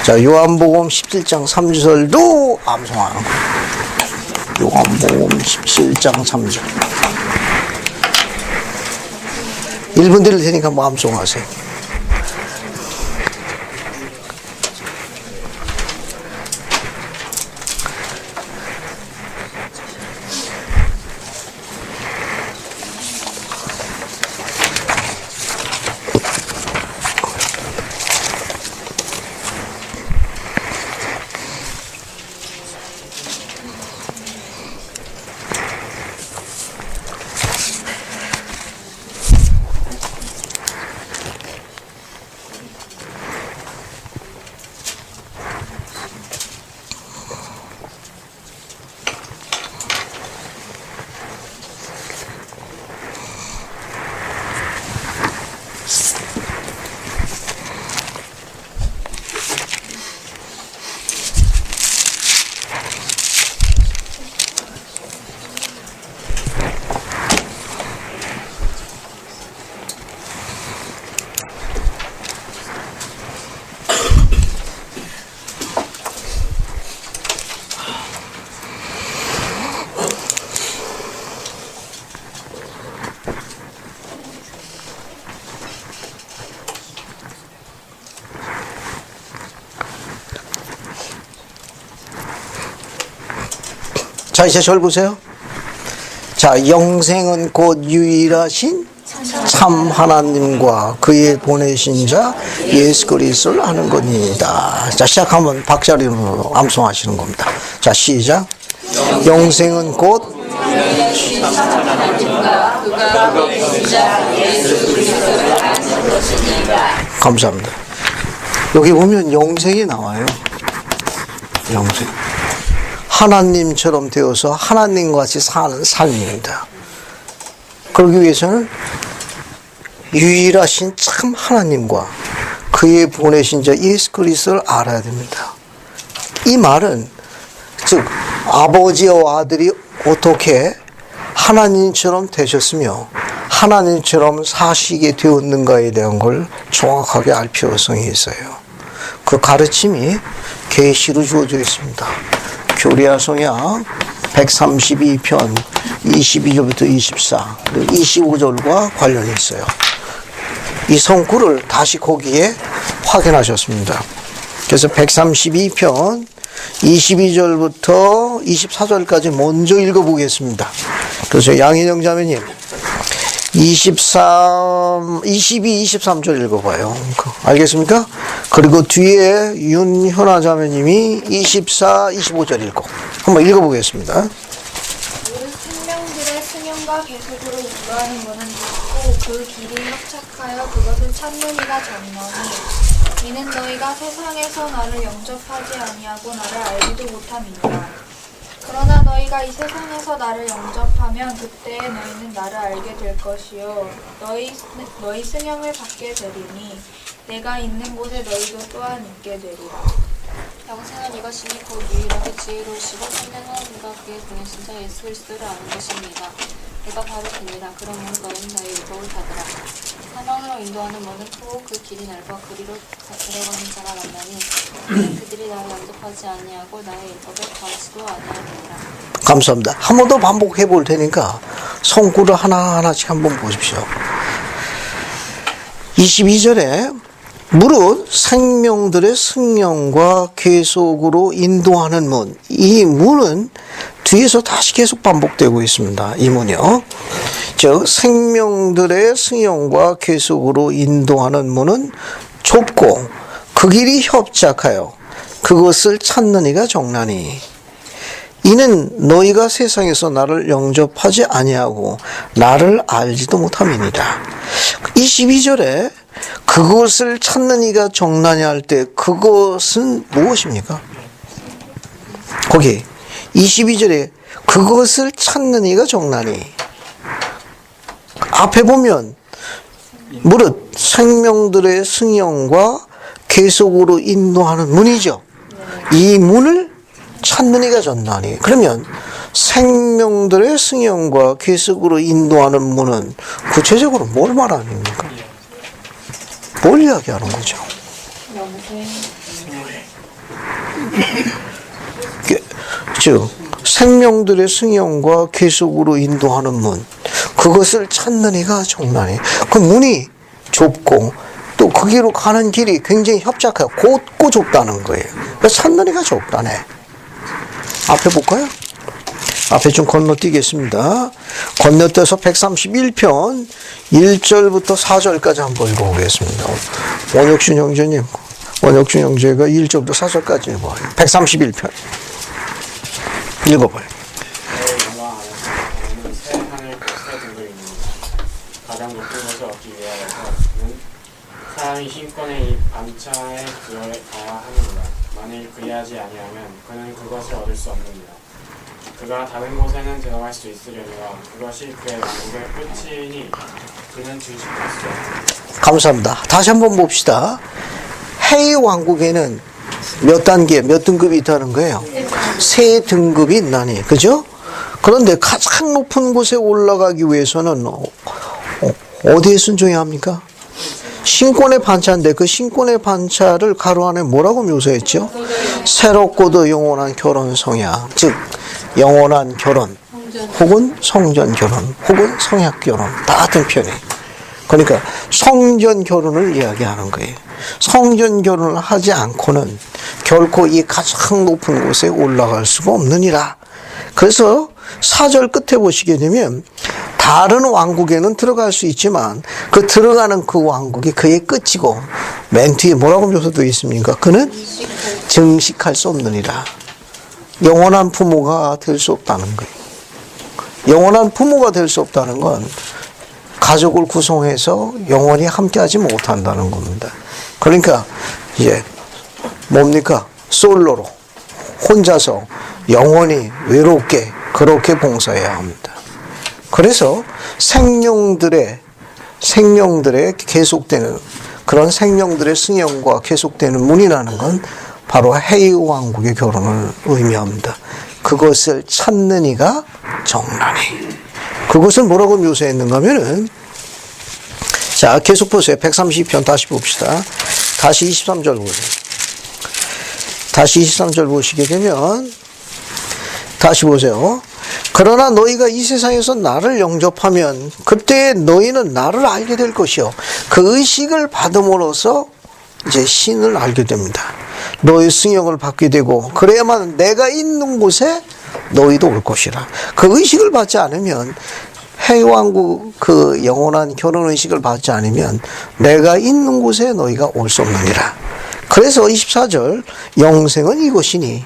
자, 요한복음 17장 3절도 암송하는 거예요. 요한복음 17장 3절. 1분 드릴 테니까 뭐 암송하세요. 자, 이제 절 보세요. 자, 영생은 곧 유일하신 참 하나님과 그의 보내신 자 예수 그리스도를 아는 것이다. 자, 시작하면 박자리로 암송하시는 겁니다. 자, 시작. 영생은 곧 감사합니다. 여기 보면 영생이 나와요. 영생. 하나님처럼 되어서 하나님과 같이 사는 삶입니다. 그러기 위해서는 유일하신 참 하나님과 그의 보내신 자 예수 그리스도를 알아야 됩니다. 이 말은 즉 아버지와 아들이 어떻게 하나님처럼 되셨으며 하나님처럼 사시게 되었는가에 대한 걸 정확하게 알 필요성이 있어요. 그 가르침이 계시로 주어져 있습니다. 교리야 성약 132편 22절부터 24 그리고 25절과 관련이 있어요. 이 성구를 다시 거기에 확인하셨습니다. 그래서 132편 22절부터 24절까지 먼저 읽어보겠습니다. 그래서 양인영 자매님 22, 23절 읽어봐요. 알겠습니까? 그리고 뒤에 윤현아 자매님이 24, 25절 읽고 한번 읽어보겠습니다. 모든 생명들의 승용과 계속으로 인도하는 문은 닫고 그 길이 협착하여 그것을 찾는 이가 적나니 이는 너희가 세상에서 나를 영접하지 아니하고 나를 알지도 못함이니라. 그러나 너희가 이 세상에서 나를 영접하면 그때에 너희는 나를 알게 될 것이요 너희 승용을 받게 되리니 내가 있는 곳에 너희도 또한 있게 되리라. 영생은 이것이니 곧 유일하게 지혜로우시고 참된 하나님과 그의 보내신 자 예수 그리스도를 아는 것입니다. 내가 바로 그니라. 그러므로 너희는 나의 율법을 받으라. 사망으로 인도하는 문은 크고 그 길이 넓어 그리로 들어가는 자가 많나니 그들이 나를 영접하지 아니하고 나의 율법을 가지도 아니하리라. 감사합니다. 한 번 더 반복해 볼 테니까 성구를 하나하나씩 한번 보십시오. 22절에 무릇 생명들의 승령과 계속으로 인도하는 문. 이 문은 뒤에서 다시 계속 반복되고 있습니다. 이 문이요. 즉 생명들의 승령과 계속으로 인도하는 문은 좁고 그 길이 협착하여 그것을 찾는 이가 적나니 이는 너희가 세상에서 나를 영접하지 아니하고 나를 알지도 못함이니라. 22절에 그 그것을 찾는 이가 정나니 할 때 그것은 무엇입니까? 거기 22절에 그것을 찾는 이가 정나니, 앞에 보면 무릇 생명들의 승형과 계속으로 인도하는 문이죠. 이 문을 찾는 이가 정나니, 그러면 생명들의 승형과 계속으로 인도하는 문은 구체적으로 뭘 말합니까? 뭘 이야기하는 거죠? 즉 생명들의 승형과 계속으로 인도하는 문, 그것을 찾는 이가 정나니. 그 문이 좁고 또 거기로 가는 길이 굉장히 협착하고 곧고 좁다는 거예요. 그래서 찾는 이가 좁다네. 앞에 볼까요? 앞에 좀 건너뛰겠습니다. 건너뛰어서 131편 1절부터 4절까지 한번 읽어보겠습니다. 원혁준 형제님, 원혁준 형제가 1절부터 4절까지 읽어요. 131편 읽어봐요. 새 하늘 새 등급입니다. 가장 높은 것을 얻기 위하여서는 사람이 신권의 이 반차에 들어가야 합니다. 만일 그리하지 아니하면 그는 그것을 얻을 수 없느니라. 그가 다른 곳에는 들어갈 수 있으려니와 그것이 그의 왕국의 끝이니 그는 증식할 수 없느니라. 감사합니다. 다시 한번 봅시다. 해의 왕국에는 몇 단계, 몇 등급이 있다는 거예요? 세 등급이 있나니, 그죠? 그런데 가장 높은 곳에 올라가기 위해서는 어디에 순종해야 합니까? 신권의 반차인데 그 신권의 반차를 가로 안에 뭐라고 묘사했죠? 새롭고도 영원한 결혼 성약, 즉 영원한 결혼 혹은 성전 결혼 혹은 성약 결혼, 다 같은 편이에요. 그러니까 성전 결혼을 이야기하는 거예요. 성전 결혼을 하지 않고는 결코 이 가장 높은 곳에 올라갈 수가 없느니라. 그래서 4절 끝에 보시게 되면 다른 왕국에는 들어갈 수 있지만 그 들어가는 그 왕국이 그의 끝이고, 맨 뒤에 뭐라고 묘사되어 있습니까? 그는 증식할 수 없느니라. 영원한 부모가 될 수 없다는 거예요. 영원한 부모가 될 수 없다는 건 가족을 구성해서 영원히 함께하지 못한다는 겁니다. 그러니까 이제 뭡니까? 솔로로 혼자서 영원히 외롭게 그렇게 봉사해야 합니다. 그래서 생명들의 계속되는 그런 생명들의 승형과 계속되는 문이라는 건 바로 해의 왕국의 결혼을 의미합니다. 그것을 찾는 이가 정나니. 그것을 뭐라고 묘사했는가 하면은, 자, 계속 보세요. 130편 다시 봅시다. 다시 23절 보세요. 다시 23절 보시게 되면, 다시 보세요. 그러나 너희가 이 세상에서 나를 영접하면 그때 너희는 나를 알게 될 것이요. 그 의식을 받음으로써 이제 신을 알게 됩니다. 너희 승형을 받게 되고, 그래야만 내가 있는 곳에 너희도 올 것이라. 그 의식을 받지 않으면, 해왕국 그 영원한 결혼 의식을 받지 않으면 내가 있는 곳에 너희가 올 수 없느니라. 그래서 24절 영생은 이것이니,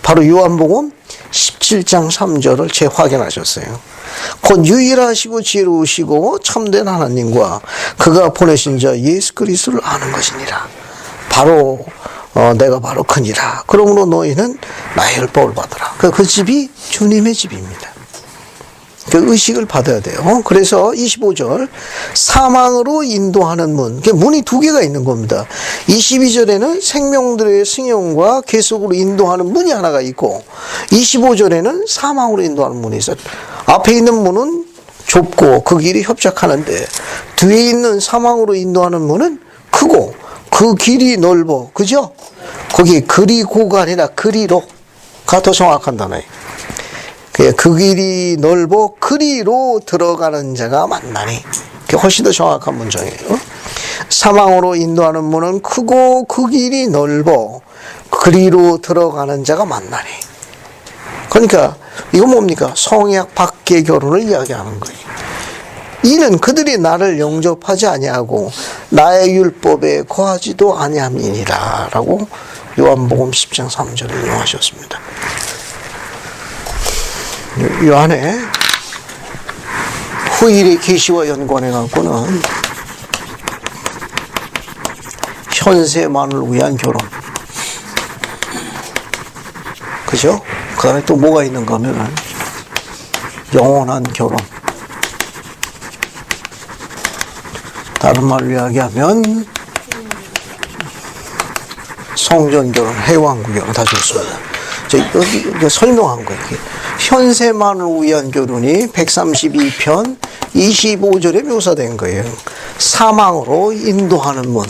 바로 요한복음 17장 3절을 재확인하셨어요. 곧 유일하시고 지혜로우시고 참된 하나님과 그가 보내신 자 예수 그리스도를 아는 것이니라. 바로 내가 바로 그니라. 그러므로 너희는 나의 율법을 받으라. 그 집이 주님의 집입니다. 그 의식을 받아야 돼요. 그래서 25절 사망으로 인도하는 문, 문이 두 개가 있는 겁니다. 22절에는 생명들의 승형과 계속으로 인도하는 문이 하나가 있고, 25절에는 사망으로 인도하는 문이 있어요. 앞에 있는 문은 좁고 그 길이 협착하는데 뒤에 있는 사망으로 인도하는 문은 크고 그 길이 넓어. 그죠? 거기 그리고가 아니라 그리로가 더 정확한 단어예요. 그 길이 넓어 그리로 들어가는 자가 만나니. 그게 훨씬 더 정확한 문장이에요. 사망으로 인도하는 문은 크고 그 길이 넓어 그리로 들어가는 자가 만나니. 그러니까 이거 뭡니까? 성약 밖의 결혼을 이야기하는 거예요. 이는 그들이 나를 영접하지 아니하고 나의 율법에 거하지도 아니함이니라 라고 요한복음 10장 3절을 인용하셨습니다. 이 안에 후일의 계시와 연관해 갖고는 현세만을 위한 결혼. 그죠? 그 다음에 또 뭐가 있는가 하면은 영원한 결혼. 다른 말로 이야기하면 성전 결혼, 해왕국 결혼 다 좋습니다. 여기 설명한 거예요. 현세만을 위한 결혼이 132편 25절에 묘사된 거예요. 사망으로 인도하는 문.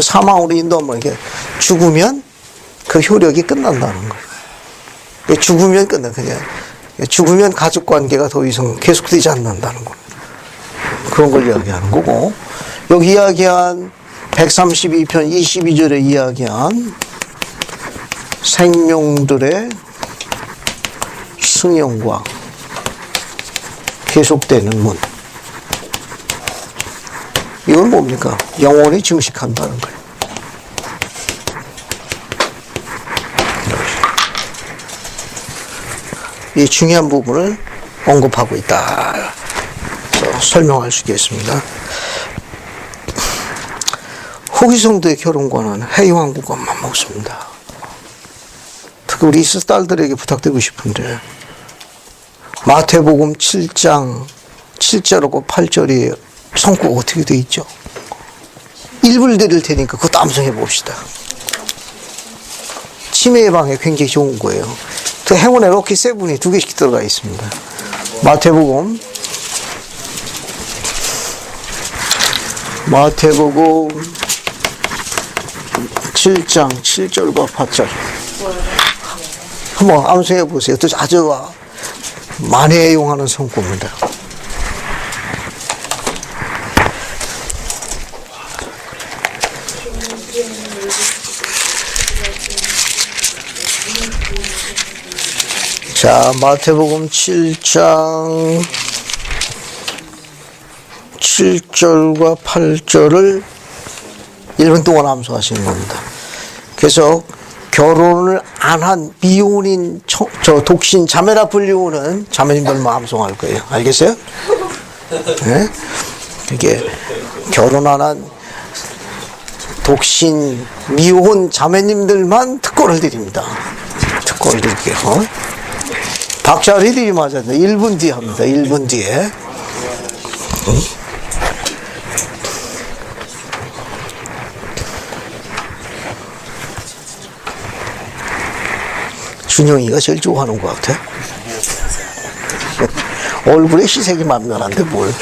사망으로 인도하면 이게 죽으면 그 효력이 끝난다는 거예요. 죽으면 끝나. 그냥 죽으면 가족 관계가 더 이상 계속되지 않는다는 거예요. 그런 걸 이야기하는 거고, 여기 이야기한 132편 22절에 이야기한 생명들의 승용과 계속되는 문. 이건 뭡니까? 영원히 증식한다는 거예요. 이 중요한 부분을 언급하고 있다. 설명할 수 있겠습니다. 후기 성도의 결혼과는 해왕국과 맞먹습니다. 특히 우리 이스 딸들에게 부탁드리고 싶은데, 마태복음 7장 7절하고 8절이 성구가 어떻게 되어 있죠? 일부를 드릴 테니까 그것도 암송해 봅시다. 치매 예방에 굉장히 좋은 거예요. 그 행운의 럭키 세븐이 2개씩 들어가 있습니다. 마태복음 7장 7절과 8절 한번 암송해 보세요. 또 아주 많이 애용하는 성구입니다. 자, 마태복음 7장 7절과 8절을 1분 동안 암송하시는 겁니다. 그래서 결혼을 안 한 미혼인 독신 자매라 불리우는 자매님들만 암송할 거예요. 알겠어요? 네? 이게 결혼 안 한 독신 미혼 자매님들만 특권을 드립니다. 특권을 드릴게요. 박자 리듬이 맞았네. 1분 뒤에 합니다. 1분 뒤에. 준영이가 제일 좋아하는 것 같아. 얼굴에 시색이 만면한데 뭘.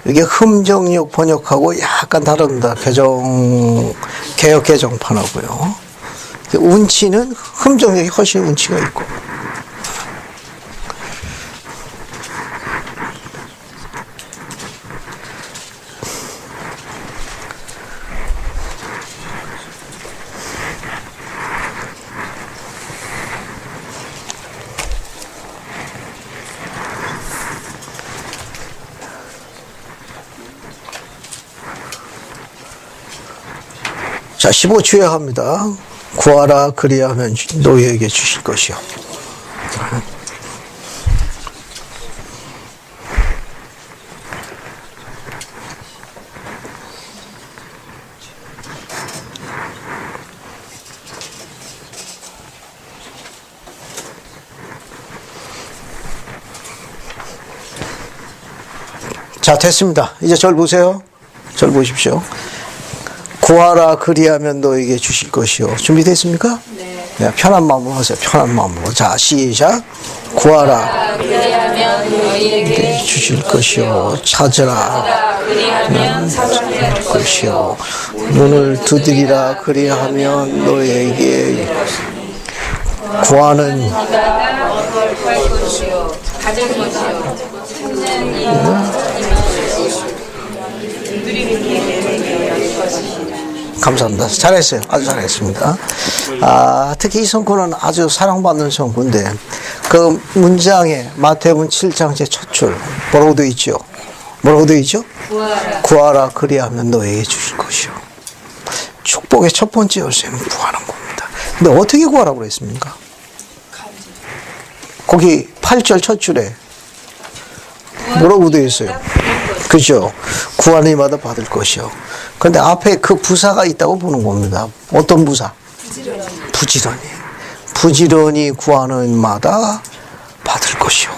이게 흠정역 번역하고 약간 다릅니다. 개역 개정판하고요. 운치는 흠정역이 훨씬 운치가 있고. 자, 15초에 합니다. 구하라 그리하면 너희에게 주실 것이요. 자, 됐습니다. 이제 절 보세요. 절 보십시오. 구하라 그리하면 너에게 주실 것이요. 준비됐습니까? 네. 편한 마음으로 하세요. 편한 마음으로. 자, 시작. 구하라 그리하면 너에게 주실 것이요. 찾으라 그리하면 찾을 것이요. 문을 두드리라 그리하면 너에게 구하는 구할 것이요 가질 것이요 참는 감사합니다. 잘했어요. 아주 잘했습니다. 특히 이 성구는 아주 사랑받는 성구인데 그 문장에 마태복음 7장 제 첫 줄 뭐라고 되어 있죠? 뭐라고 되어 있죠? 구하라 그리하면 너에게 주실 것이요. 축복의 첫 번째 열쇠는 구하는 겁니다. 근데 어떻게 구하라고 그랬습니까? 거기 8절 첫 줄에 뭐라고 되어 있어요? 그죠? 구하는 이마다 받을 것이요. 그런데 앞에 그 부사가 있다고 보는 겁니다. 어떤 부사? 부지런히. 부지런히 구하는 이마다 받을 것이요.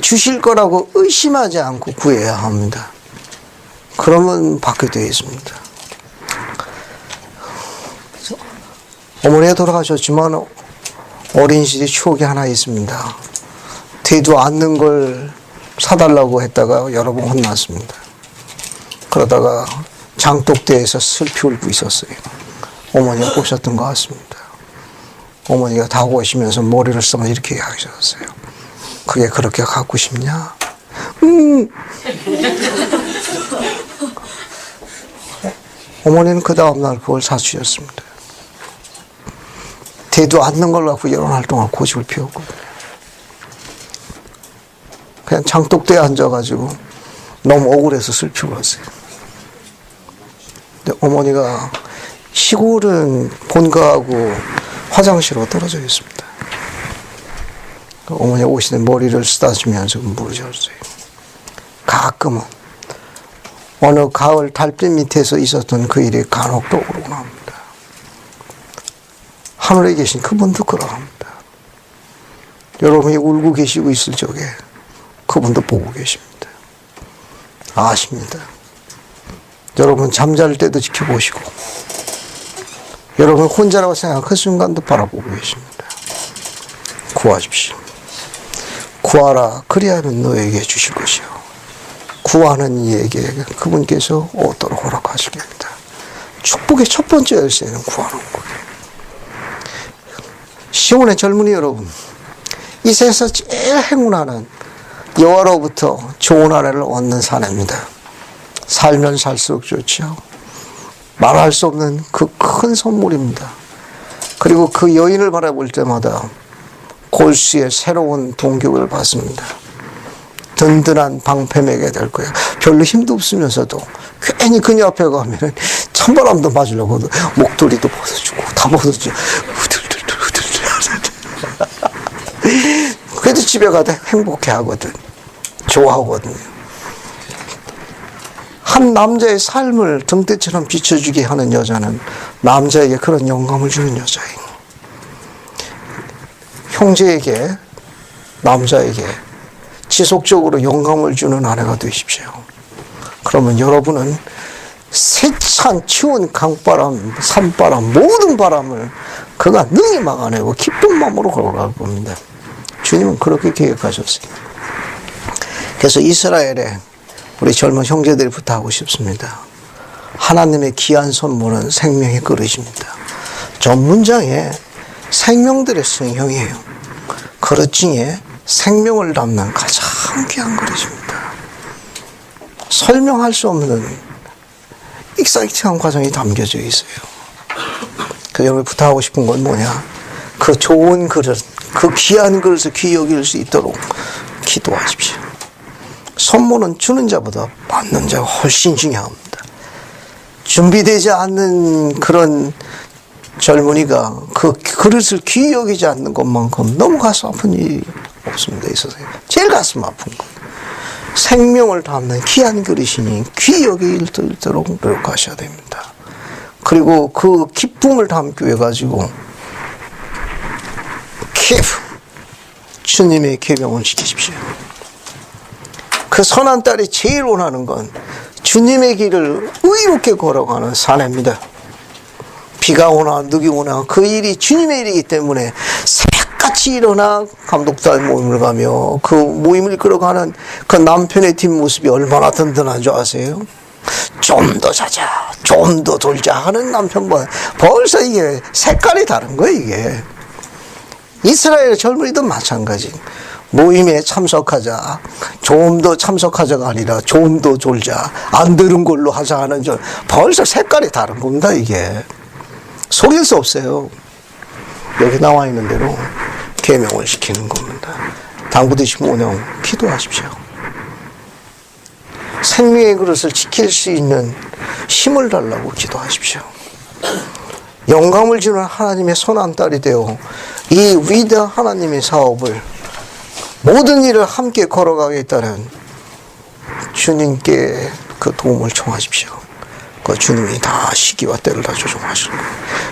주실 거라고 의심하지 않고 구해야 합니다. 그러면 받게 되어 있습니다. 어머니가 돌아가셨지만 어린 시절 추억이 하나 있습니다. 되도 않는 걸 사달라고 했다가 여러 번 혼났습니다. 그러다가 장독대에서 슬피 울고 있었어요. 어머니가 보셨던 것 같습니다. 어머니가 다가오시면서 머리를 써서 이렇게 하셨어요. 그게 그렇게 갖고 싶냐? 어머니는 그 다음날 그걸 사주셨습니다. 되도 않는 걸 갖고 여러 날 동안 고집을 피웠거든요. 그냥 장독대에 앉아가지고 너무 억울해서 슬피 울었어요. 근데 어머니가 시골은 본가하고 화장실로 떨어져 있습니다. 어머니가 오시는 머리를 쓰다주면서 물으셨어요. 가끔은 어느 가을 달빛 밑에서 있었던 그 일이 간혹 떠오르곤 합니다. 하늘에 계신 그분도 그러합니다. 여러분이 울고 계시고 있을 적에 그분도 보고 계십니다. 아십니다. 여러분 잠잘 때도 지켜보시고 여러분 혼자라고 생각한 그 순간도 바라보고 계십니다. 구하십시오. 구하라 그리하면 너에게 주실 것이요. 구하는 이에게 그분께서 얻도록 허락하실 겁니다. 축복의 첫 번째 열쇠는 구하는 거예요. 시온의 젊은이 여러분, 이 세상에서 제일 행운하는 여호와로부터 좋은 아내를 얻는 사내입니다. 살면 살수록 좋죠. 말할 수 없는 그 큰 선물입니다. 그리고 그 여인을 바라볼 때마다 골수의 새로운 동격을 받습니다. 든든한 방패매게 될 거예요. 별로 힘도 없으면서도 괜히 그녀 앞에 가면 찬바람도 맞으려고 목도리도 벗어주고 다 벗어주고 그래도 집에 가다 행복해 하거든. 좋아하거든요. 한 남자의 삶을 등대처럼 비춰주게 하는 여자는 남자에게 그런 영감을 주는 여자예요. 형제에게, 남자에게 지속적으로 영감을 주는 아내가 되십시오. 그러면 여러분은 세찬 추운 강바람, 산바람, 모든 바람을 그가 능히 막아내고 기쁜 마음으로 걸어갈 겁니다. 주님은 그렇게 계획하셨어요. 그래서 이스라엘에 우리 젊은 형제들이 부탁하고 싶습니다. 하나님의 귀한 선물은 생명의 그릇입니다. 전 문장에 생명들의 성형이에요. 그릇 중에 생명을 담는 가장 귀한 그릇입니다. 설명할 수 없는 익사이팅한 과정이 담겨져 있어요. 그 여러분 부탁하고 싶은 건 뭐냐? 그 좋은 그릇, 그 귀한 그릇을 귀히 여길 수 있도록 기도하십시오. 선물은 주는 자보다 받는 자가 훨씬 중요합니다. 준비되지 않는 그런 젊은이가 그 그릇을 귀히 여기지 않는 것만큼 너무 가슴 아픈 일이 없습니다. 있어서요. 제일 가슴 아픈 것. 생명을 담는 귀한 그릇이니 귀히 여기도록 노력하셔야 됩니다. 그리고 그 기쁨을 담기 위해 가지고 주님의 계명을 지키십시오. 그 선한 딸이 제일 원하는 건 주님의 길을 의롭게 걸어가는 사내입니다. 비가 오나 눈이 오나 그 일이 주님의 일이기 때문에 새벽같이 일어나 감독단 모임을 가며 그 모임을 이끌어가는 그 남편의 뒷모습이 얼마나 든든한 줄 아세요? 좀 더 자자, 좀 더 돌자 하는 남편과 벌써 이게 색깔이 다른 거예요. 이게 이스라엘 젊은이도 마찬가지. 모임에 참석하자. 좀 더 참석하자가 아니라 좀 더 졸자. 안 들은 걸로 하자 하는 벌써 색깔이 다른 겁니다, 이게. 속일 수 없어요. 여기 나와 있는 대로 계명을 시키는 겁니다. 당부디 15년 기도하십시오. 생명의 그릇을 지킬 수 있는 힘을 달라고 기도하십시오. 영감을 주는 하나님의 손안딸이 되어 이 위대한 하나님의 사업을 모든 일을 함께 걸어가겠다는 주님께 그 도움을 청하십시오. 그 주님이 다 시기와 때를 다 조정하실 거예요.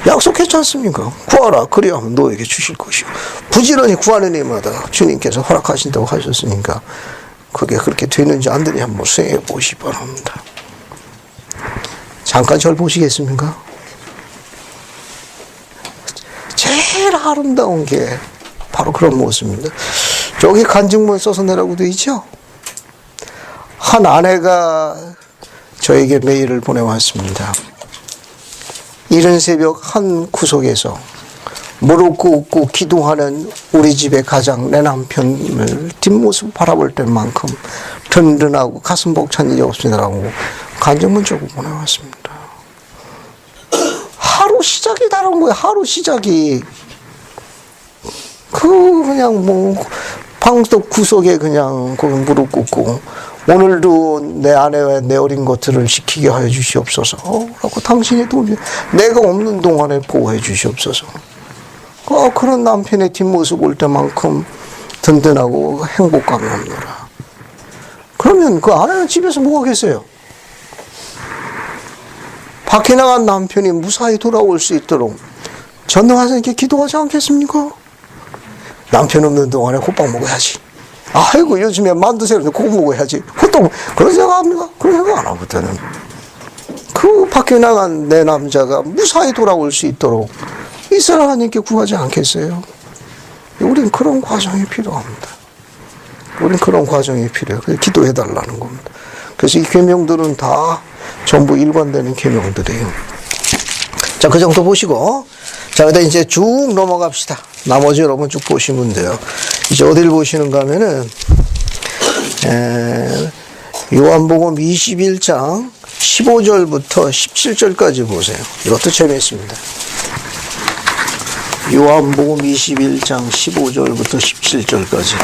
약속했지 않습니까? 구하라 그리하면 너에게 주실 것이요. 부지런히 구하는 이마다 주님께서 허락하신다고 하셨으니까 그게 그렇게 되는지 안 되는지 한번 생각해 보시기 바랍니다. 잠깐 절 보시겠습니까? 제일 아름다운 게 바로 그런 모습입니다. 저기 간증문 써서 내라고 되어 있죠? 한 아내가 저에게 메일을 보내왔습니다. 이른 새벽 한 구석에서 무릎 꿇고 기도하는 우리 집의 가장 내 남편을 뒷모습 바라볼 때만큼 든든하고 가슴 벅찬 일이 없습니다라고 간증문 적고 보내왔습니다. 하루 시작이 다른 거예요. 하루 시작이. 그냥 방석 구석에 그냥 거기 무릎 꿇고 오늘도 내 아내와 내 어린 것들을 지키게 하여 주시옵소서 라고 당신의 도움이 내가 없는 동안에 보호해 주시옵소서. 그런 남편의 뒷모습 볼 때만큼 든든하고 행복감이 없노라. 그러면 그 아내는 집에서 뭐 하겠어요? 밖에 나간 남편이 무사히 돌아올 수 있도록 전능하신 이렇게 기도하지 않겠습니까? 남편 없는 동안에 호빵 먹어야지. 아이고 요즘에 만두새로 꼭 먹어야지. 호떡 그런 생각 합니까? 그런 생각 안 하거든요. 그 밖에 나간 내 남자가 무사히 돌아올 수 있도록 이스라엘 하나님께 구하지 않겠어요? 우린 그런 과정이 필요합니다. 우린 그런 과정이 필요해요. 그래서 기도해달라는 겁니다. 그래서 이 계명들은 다 전부 일관되는 계명들이에요. 자, 그 정도 보시고 자, 그다음 이제 쭉 넘어갑시다. 나머지 여러분 쭉 보시면 돼요. 이제 어딜 보시는가 하면은 요한복음 21장 15절부터 17절까지 보세요. 이것도 재미있습니다. 요한복음 21장 15절부터 17절까지.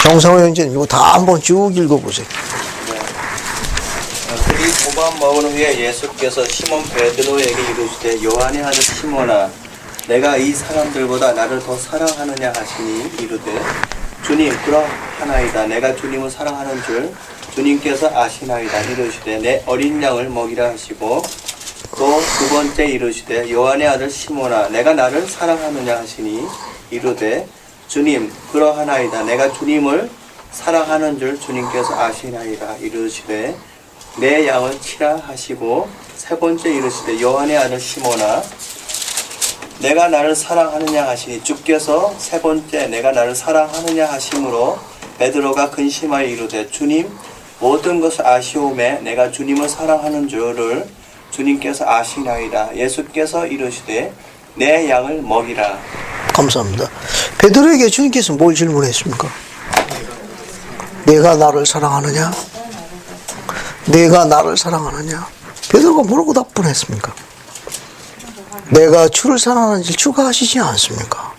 정상호 형제님 이거 다 한번 쭉 읽어보세요. 그리 고밥 먹은 후에 예수께서 시몬 베드로에게 이르시되 요한의 아들 시몬아 내가 이 사람들보다 나를 더 사랑하느냐 하시니 이르되 주님 그러하나이다. 내가 주님을 사랑하는 줄 주님께서 아시나이다. 이르시되 내 어린 양을 먹이라 하시고 또 두 번째 이르시되 요한의 아들 시몬아 내가 나를 사랑하느냐 하시니 이르되 주님 그러하나이다. 내가 주님을 사랑하는 줄 주님께서 아시나이다. 이르시되 내 양을 치라 하시고 세 번째 이르시되 요한의 아들 시몬아 내가 나를 사랑하느냐 하시니 주께서 세 번째 내가 나를 사랑하느냐 하심으로 베드로가 근심하여 이르되 주님 모든 것을 아시오매 내가 주님을 사랑하는 줄을 주님께서 아시나이다. 예수께서 이르시되 내 양을 먹이라. 감사합니다. 베드로에게 주님께서 뭘 질문했습니까? 내가 나를 사랑하느냐? 내가 나를 사랑하느냐? 베드로가 뭐라고 답변했습니까? 내가 주를 사랑하는지 주가 아시지 않습니까?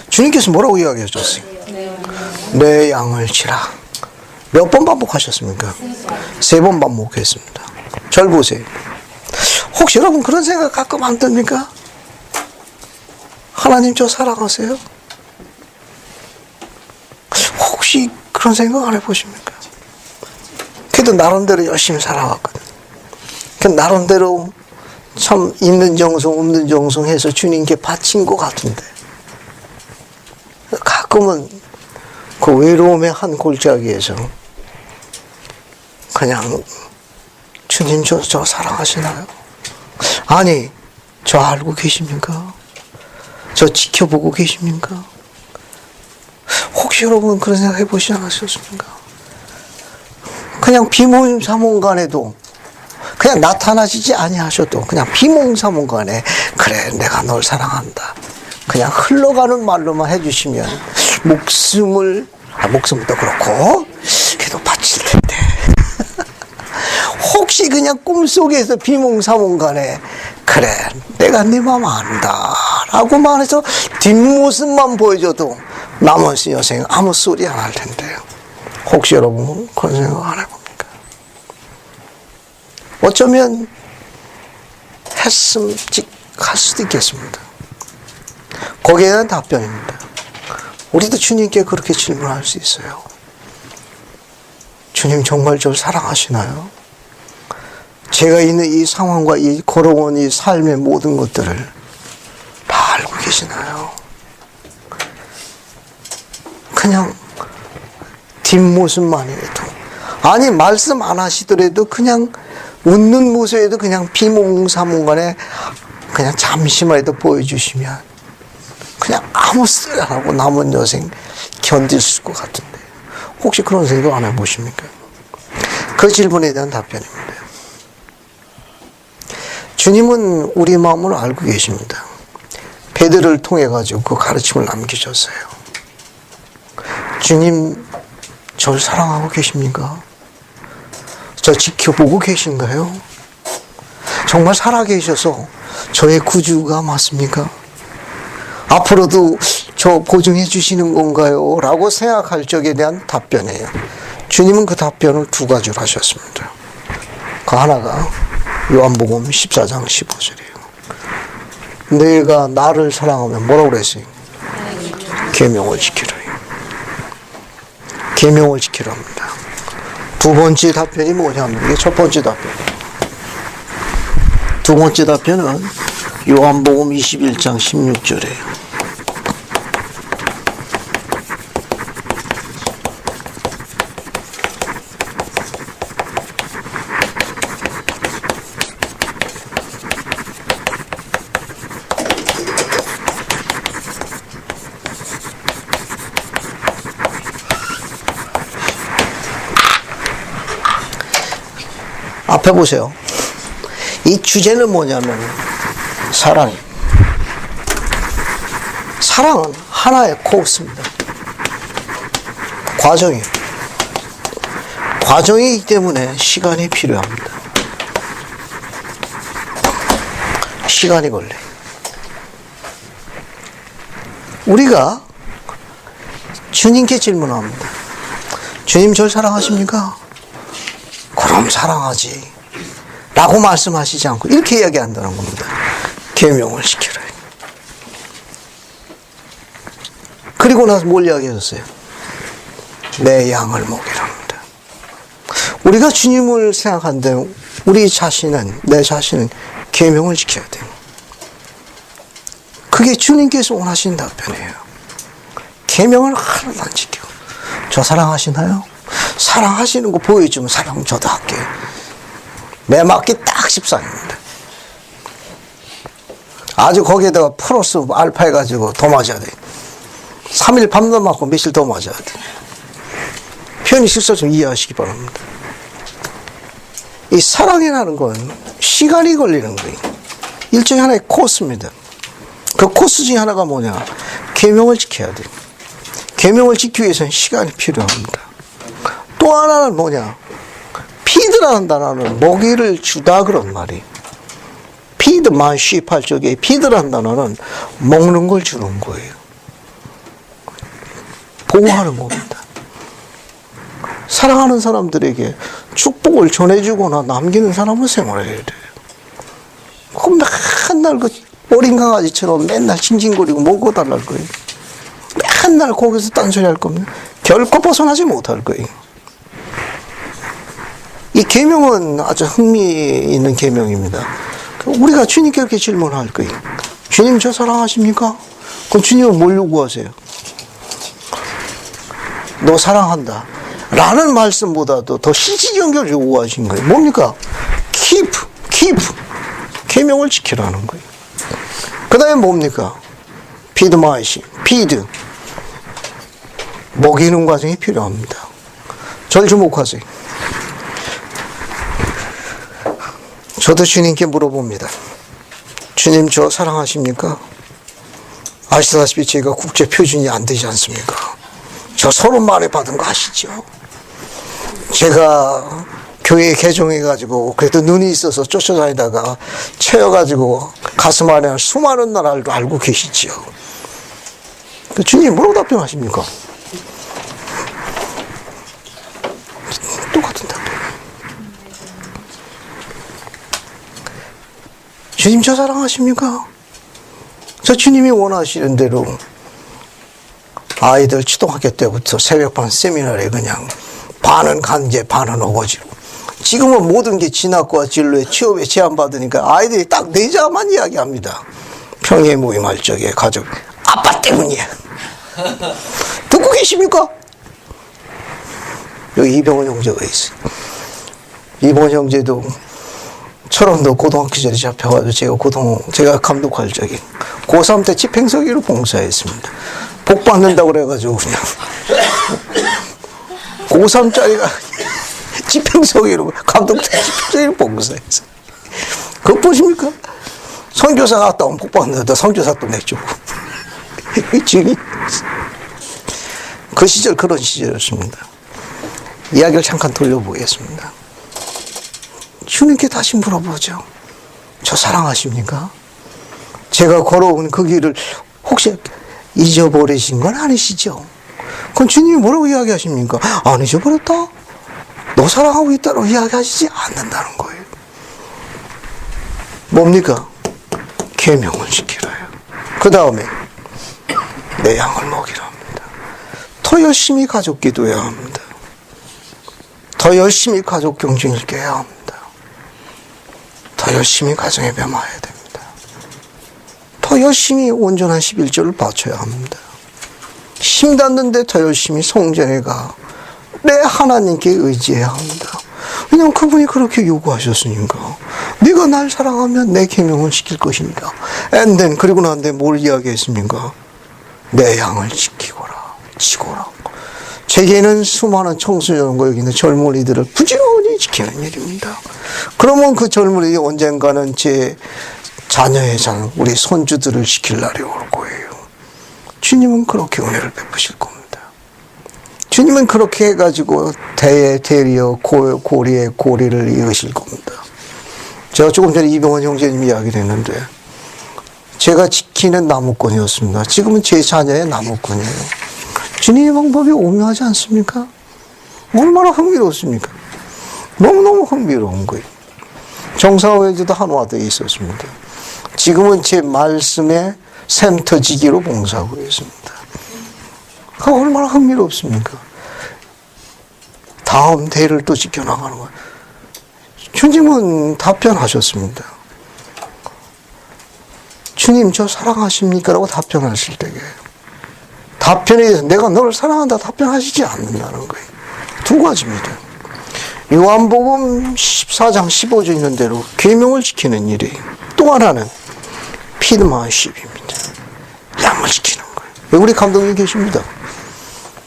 주님께서 뭐라고 이야기해 줬어요? 내 양을 치라. 몇 번 반복하셨습니까? 3번 반복했습니다. 절 보세요. 혹시 여러분 그런 생각 가끔 안 듭니까? 하나님 저 사랑하세요? 혹시 그런 생각 안 해보십니까? 그래도 나름대로 열심히 살아왔거든. 그 나름대로 참 있는 정성 없는 정성 해서 주님께 바친 것 같은데 가끔은 그 외로움의 한 골짜기에서 그냥 주님 저 사랑하시나요? 아니 저 알고 계십니까? 저 지켜보고 계십니까? 혹시 여러분 그런 생각 해보시지 않으셨습니까? 그냥 비몽사몽간에도 그냥 나타나시지 아니하셔도 그냥 비몽사몽간에 그래 내가 널 사랑한다 그냥 흘러가는 말로만 해주시면 목숨도 그렇고 그래도 바칠 텐데 혹시 그냥 꿈속에서 비몽사몽간에 그래 내가 네 마음 안다 라고 말해서 뒷모습만 보여줘도 나머지 여생은 아무 소리 안 할 텐데요. 혹시 여러분 그런 생각 안 해봅니까? 어쩌면 했음직할 수도 있겠습니다. 거기에 대한 답변입니다. 우리도 주님께 그렇게 질문할 수 있어요. 주님 정말 저를 사랑하시나요? 제가 있는 이 상황과 이 걸어온 이 삶의 모든 것들을 다 알고 계시나요? 그냥 뒷모습만이라도 아니 말씀 안 하시더라도 그냥 웃는 모습에도 그냥 비몽사몽간에 그냥 잠시만이라도 보여주시면 그냥 아무 쓰레 안 하고 남은 여생 견딜 수 있을 것 같은데 혹시 그런 생각 안 해보십니까? 그 질문에 대한 답변입니다. 주님은 우리 마음을 알고 계십니다. 베드로를 통해 가지고 그 가르침을 남기셨어요. 주님 저를 사랑하고 계십니까? 저 지켜보고 계신가요? 정말 살아계셔서 저의 구주가 맞습니까? 앞으로도 저 보증해 주시는 건가요? 라고 생각할 적에 대한 답변이에요. 주님은 그 답변을 두 가지로 하셨습니다. 그 하나가 요한복음 14장 15절이에요. 너희가 나를 사랑하면 뭐라고 그랬어요? 계명을 지키라. 계명을 지키라 합니다. 두 번째 답변이 뭐냐면 이게 첫 번째 답변. 두 번째 답변은 요한복음 21장 16절이에요. 앞에 보세요. 이 주제는 뭐냐면 사랑이에요. 사랑은 하나의 코스입니다. 과정이에요. 과정이기 때문에 시간이 필요합니다. 시간이 걸려요. 우리가 주님께 질문합니다. 주님 저를 사랑하십니까? 그럼 사랑하지 라고 말씀하시지 않고 이렇게 이야기한다는 겁니다. 계명을 지키라. 그리고 나서 뭘 이야기하셨어요? 내 양을 먹이랍니다. 우리가 주님을 생각한데 우리 자신은 내 자신은 계명을 지켜야 돼요. 그게 주님께서 원하시는 답변이에요. 계명을 하나도 안 지키고 저 사랑하시나요? 사랑하시는 거 보여주면 사랑 저도 할게요. 매 맞기 딱 14입니다. 아주 거기에다가 플러스 알파 해가지고 더 맞아야 돼. 3일 밤도 맞고 며칠 더 맞아야 돼. 표현이 실수 좀 이해하시기 바랍니다. 이 사랑이라는 건 시간이 걸리는 거예요. 일종의 하나의 코스입니다. 그 코스 중에 하나가 뭐냐? 계명을 지켜야 돼요. 계명을 지키기 위해서는 시간이 필요합니다. 또 하나는 뭐냐? 피드라는 단어는 먹이를 주다 그런 말이에요. 피드 my sheep 할 적에 피드라는 단어는 먹는 걸 주는 거예요. 보호하는 겁니다. 사랑하는 사람들에게 축복을 전해주거나 남기는 사람은 생활해야 돼요. 그럼 맨날 그 어린 강아지처럼 맨날 징징거리고 먹어달랄 거예요. 맨날 거기서 딴소리 할 겁니다. 결코 벗어나지 못할 거예요. 이 계명은 아주 흥미있는 계명입니다. 우리가 주님께 이렇게 질문할 거예요. 주님 저 사랑하십니까? 그럼 주님은 뭘 요구하세요? 너 사랑한다 라는 말씀보다도 더 실질적으로 요구하신 거예요. 뭡니까? keep 계명을 지키라는 거예요. 그 다음에 뭡니까? feed my sheep, feed 먹이는 과정이 필요합니다. 절 주목하세요. 저도 주님께 물어봅니다. 주님 저 사랑하십니까? 아시다시피 제가 국제 표준이 안 되지 않습니까? 저 서로 말해 받은 거 아시죠? 제가 교회 개종해가지고 그래도 눈이 있어서 쫓아다니다가 채여가지고 가슴 안에 수많은 나라를 알고 계시지요. 주님 뭐라고 답변하십니까? 똑같은 답변. 주님 저 사랑하십니까? 저 주님이 원하시는 대로 아이들 초등학교 때부터 새벽반 세미나에 그냥 반은 간제 반은 어거지로 지금은 모든 게 진학과 진로에 취업에 제한받으니까 아이들이 딱 네 자만 이야기합니다. 평일 모임할 적에 가족 아빠 때문이야. 듣고 계십니까? 여기 이병헌 형제가 있어요. 이병헌 형제도 철원도 고등학교 시절에 잡혀가지고 제가 감독할 적에 고3 때 집행서기로 봉사했습니다. 복 받는다고 그래가지고 그냥 고3짜리가 집행서기로 감독 때 집행서기로 봉사했어요. 그거 보십니까? 선교사 갔다 오면 복 받는다. 선교사 또 내주고. 지금 그 시절 그런 시절이었습니다. 이야기를 잠깐 돌려보겠습니다. 주님께 다시 물어보죠. 저 사랑하십니까? 제가 걸어온 그 길을 혹시 잊어버리신 건 아니시죠? 그럼 주님이 뭐라고 이야기하십니까? 안 잊어버렸다? 너 사랑하고 있다고 이야기하시지 않는다는 거예요. 뭡니까? 계명을 지키라요. 그 다음에 내 양을 먹이라 합니다. 더 열심히 가족 기도해야 합니다. 더 열심히 가족 경중을 깨야 합니다. 더 열심히 가정에 매마해야 됩니다. 더 열심히 온전한 11조를 바쳐야 합니다. 힘 닿는데 더 열심히 성전에 가 내 하나님께 의지해야 합니다. 왜냐하면 그분이 그렇게 요구하셨으니까. 네가 날 사랑하면 내 계명을 지킬 것입니다. And then 그리고 난 뒤에 뭘 이야기했습니까? 내 양을 지키고라. 제게는 수많은 청소년과 여기 있는 젊은이들을 부지런히 지키는 일입니다. 그러면 그 젊은이들이 언젠가는 제 자녀의 우리 손주들을 지킬 날이 올 거예요. 주님은 그렇게 은혜를 베푸실 겁니다. 주님은 그렇게 해가지고 대에 대리어 고리에 고리를 이으실 겁니다. 제가 조금 전에 이병헌 형제님 이야기를 했는데 제가 지키는 나무꾼이었습니다. 지금은 제 자녀의 나무꾼이에요. 주님의 방법이 오묘하지 않습니까? 얼마나 흥미롭습니까? 너무너무 흥미로운 거예요. 정사회에도 한화되어 있었습니다. 지금은 제 말씀에 센터지기로 봉사하고 있습니다. 그 얼마나 흥미롭습니까? 다음 대를 또 지켜나가는 거예요. 주님은 답변하셨습니다. 주님 저 사랑하십니까? 라고 답변하실 때에 답변에 대해서 내가 너를 사랑한다 답변하시지 않는다는 거예요. 두 가지입니다. 요한복음 14장 15절 있는 대로 계명을 지키는 일이 또 하나는 피드마십입니다. 양을 지키는 거예요. 우리 감독님 계십니다.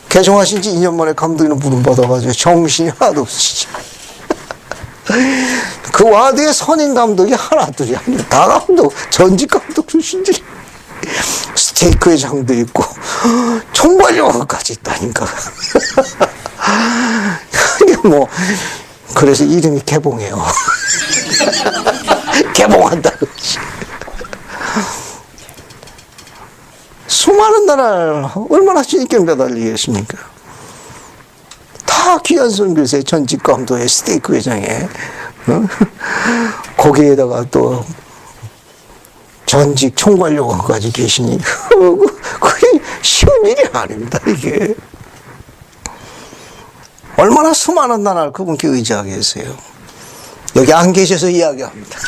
개종하신 지 2년 만에 감독님 부름 받아가지고 정신이 하나도 없으시죠. 그 와드에 선임 감독이 하나둘이 아니라 다 감독, 전직 감독 출신들이 스테이크 회장도 있고 총괄용어까지 있다니까. 이게 그래서 이름이 개봉해요. 개봉한다 그러지. 수많은 나라를 얼마나 주님께 매달리겠습니까? 다 귀한 선교사의 전직 감독의 스테이크 회장에 거기에다가 또 전직 총괄요원까지 계시니 그게 쉬운 일이 아닙니다. 이게 얼마나 수많은 나라를 그분께 의지하겠어요. 여기 안 계셔서 이야기합니다.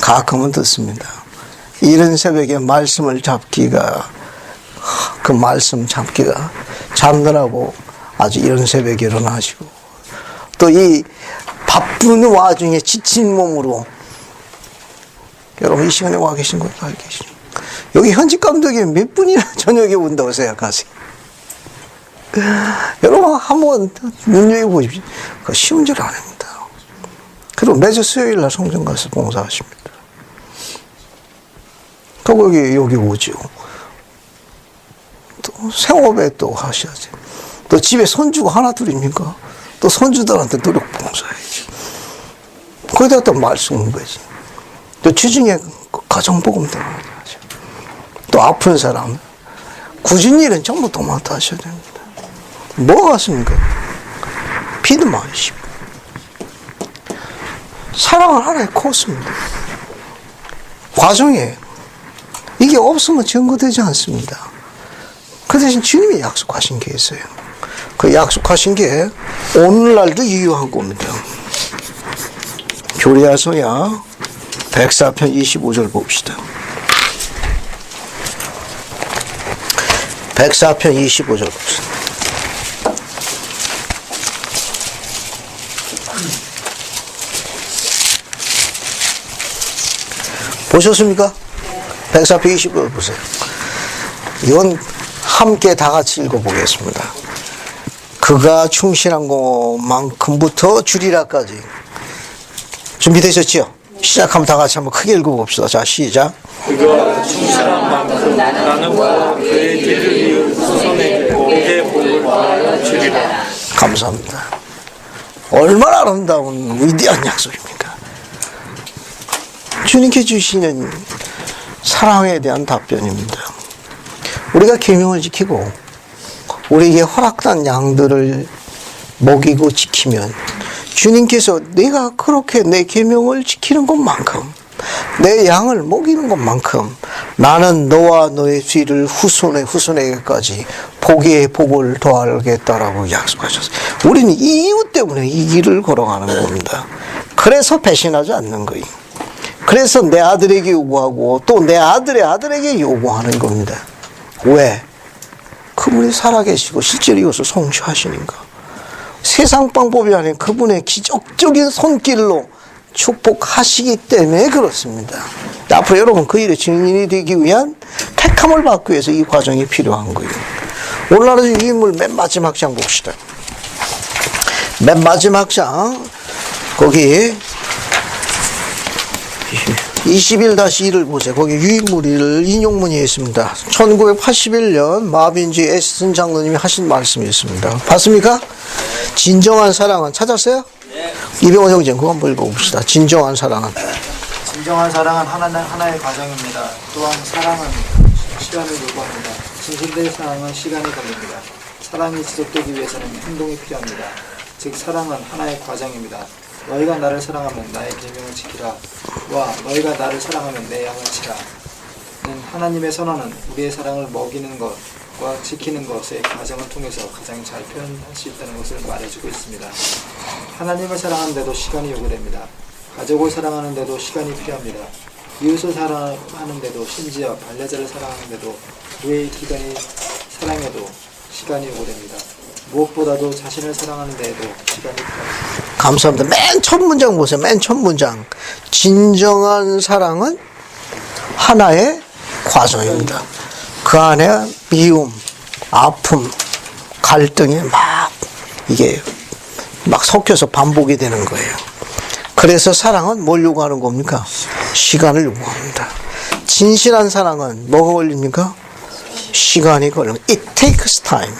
가끔은 듣습니다. 이른 새벽에 말씀을 잡기가 잡느라고 아주 이른 새벽에 일어나시고 또 이 바쁜 와중에 지친 몸으로 여러분 이 시간에 와 계신 걸 알고 계십니까? 여기 현직 감독이 몇 분이나 저녁에 온다고 생각하세요? 여러분 한번 눈여겨보십시오. 그거 쉬운 줄 아닙니다. 그리고 매주 수요일 날 성전 가서 봉사하십니다. 하고 여기 오죠. 또 생업에 또 하셔야지. 또 집에 손주가 하나 둘입니까? 또 손주들한테 노력 봉사해야지. 거기다가 또 말씀 거지. 또 주중에 가정복음 들어가야죠. 또 아픈 사람, 굳은 일은 전부 도맡아 하셔야 됩니다. 뭐 같습니까? 믿음하십시오. 사랑은 하나의 코스입니다. 과정에 이게 없으면 증거되지 않습니다. 그 대신 주님이 약속하신 게 있어요. 그 약속하신 게 오늘날도 유효한 겁니다. 교리하서야 104편 25절 봅시다. 104편 25절 봅시다. 보셨습니까? 104편 25절 보세요. 이건 함께 다 같이 읽어보겠습니다. 그가 충실한 것만큼부터 주리라까지. 준비되셨죠? 시작하면 다 같이 한번 크게 읽어봅시다. 자, 시작. 그가 충실한 만큼 나는 그의 길을 이을 후손에게 그의 복을 더하여 주리라. 감사합니다. 얼마나 아름다운 위대한 약속입니까? 주님께 주시는 사랑에 대한 답변입니다. 우리가 계명을 지키고 우리에게 허락된 양들을 먹이고 지키면 주님께서 내가 그렇게 내 계명을 지키는 것만큼 내 양을 먹이는 것만큼 나는 너와 너의 뒤를 후손에게까지 복의 복을 더하겠다라고 약속하셨어요. 우리는 이 이유 때문에 이 길을 걸어가는 겁니다. 그래서 배신하지 않는 거예요. 그래서 내 아들에게 요구하고 또 내 아들의 아들에게 요구하는 겁니다. 왜? 그분이 살아계시고 실제로 이것을 성취하시니까. 세상 방법이 아닌 그분의 기적적인 손길로 축복하시기 때문에 그렇습니다. 앞으로 여러분 그 일의 증인이 되기 위한 택함을 받기 위해서 이 과정이 필요한 거예요. 오늘날의 유인물 맨 마지막 장 봅시다. 맨 마지막 장 거기 21-1을 보세요. 거기 유인물을 인용문이 있습니다. 1981년 마빈지 에스슨 장로님이 하신 말씀이 있습니다. 봤습니까? 진정한 사랑은 찾았어요? 네. 이병헌 형제 그거 한번 읽어봅시다. 진정한 사랑은. 진정한 사랑은 하나의 과정입니다. 또한 사랑은 시간을 요구합니다. 진실된 사랑은 시간이 걸립니다. 사랑이 지속되기 위해서는 행동이 필요합니다. 즉 사랑은 하나의 과정입니다. 너희가 나를 사랑하면 나의 계명을 지키라. 와 너희가 나를 사랑하면 내 양을 치라. 하나님의 선언은 우리의 사랑을 먹이는 것과 지키는 것의 과정을 통해서 가장 잘 표현할 수 있다는 것을 말해주고 있습니다. 하나님을 사랑하는데도 시간이 요구됩니다. 가족을 사랑하는데도 시간이 필요합니다. 이웃을 사랑하는데도 심지어 반려자를 사랑하는데도 우리의 기간이 사랑에도 시간이 요구됩니다. 무엇보다도 자신을 사랑하는 데에도 시간이 필요합니다. 감사합니다. 맨 첫 문장 보세요. 맨 첫 문장. 진정한 사랑은 하나의 과정입니다. 그 안에 미움, 아픔, 갈등이 이게 막 섞여서 반복이 되는 거예요. 그래서 사랑은 뭘 요구하는 겁니까? 시간을 요구합니다. 진실한 사랑은 뭐가 걸립니까? 시간이 걸립니다. It takes time.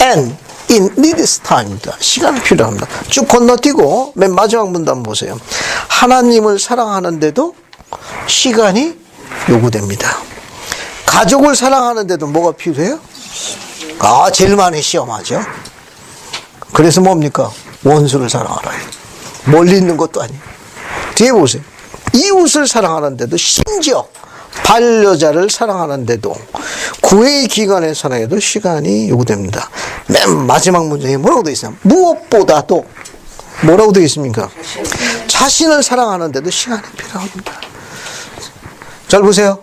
And it needs time입니다. 시간이 필요합니다. 쭉 건너뛰고 맨 마지막 문단 보세요. 하나님을 사랑하는데도 시간이 요구됩니다. 가족을 사랑하는데도 뭐가 필요해요? 제일 많이 시험하죠. 그래서 뭡니까? 원수를 사랑하라. 멀리 있는 것도 아니에요. 뒤에 보세요. 이웃을 사랑하는데도 심지어 반려자를 사랑하는데도 구애의 기간의 사랑에도 시간이 요구됩니다. 맨 마지막 문장에 뭐라고 되어 있어요? 무엇보다도 뭐라고 되어 있습니까? 자신을 사랑하는데도 시간이 필요합니다. 잘 보세요.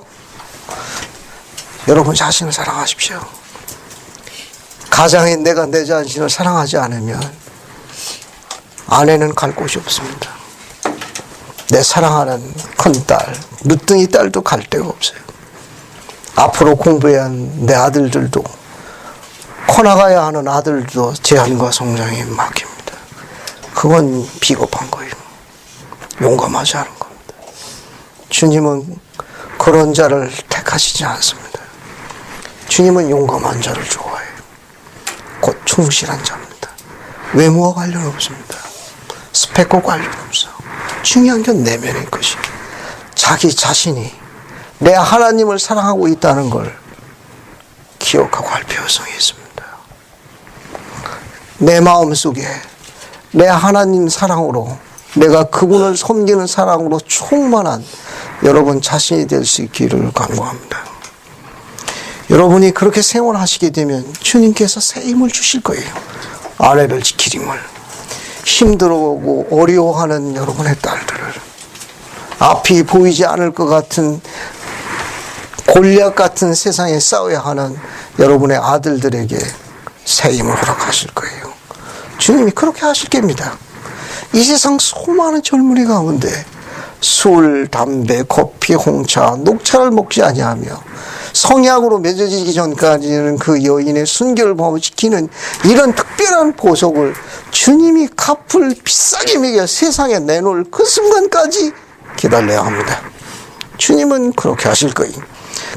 여러분 자신을 사랑하십시오. 가장인 내가 내 자신을 사랑하지 않으면 아내는 갈 곳이 없습니다. 내 사랑하는 큰딸, 늦둥이 딸도 갈 데가 없어요. 앞으로 공부해야 하는 내 아들들도, 커나가야 하는 아들도 제한과 성장에 막힙니다. 그건 비겁한 거예요. 용감하지 않은 겁니다. 주님은 그런 자를 택하시지 않습니다. 주님은 용감한 자를 좋아해요. 곧 충실한 자입니다. 외모와 관련 없습니다. 스펙과 관련 없어요. 중요한 건 내면의 것이 자기 자신이 내 하나님을 사랑하고 있다는 걸 기억하고 할 필요성이 있습니다. 내 마음속에 내 하나님 사랑으로 내가 그분을 섬기는 사랑으로 충만한 여러분 자신이 될 수 있기를 간구합니다. 여러분이 그렇게 생활하시게 되면 주님께서 새 힘을 주실 거예요. 아내를 지킬 힘을, 힘들어오고 어려워하는 여러분의 딸들을, 앞이 보이지 않을 것 같은 골리앗 같은 세상에 싸워야 하는 여러분의 아들들에게 새 힘을 허락하실 거예요. 주님이 그렇게 하실 겁니다. 이 세상 수많은 젊은이 가운데 술, 담배, 커피, 홍차, 녹차를 먹지 아니하며 성약으로 맺어지기 전까지는 그 여인의 순결을 지키는 이런 특별한 보석을 주님이 값을 비싸게 매겨 세상에 내놓을 그 순간까지 기다려야 합니다. 주님은 그렇게 하실 거예요.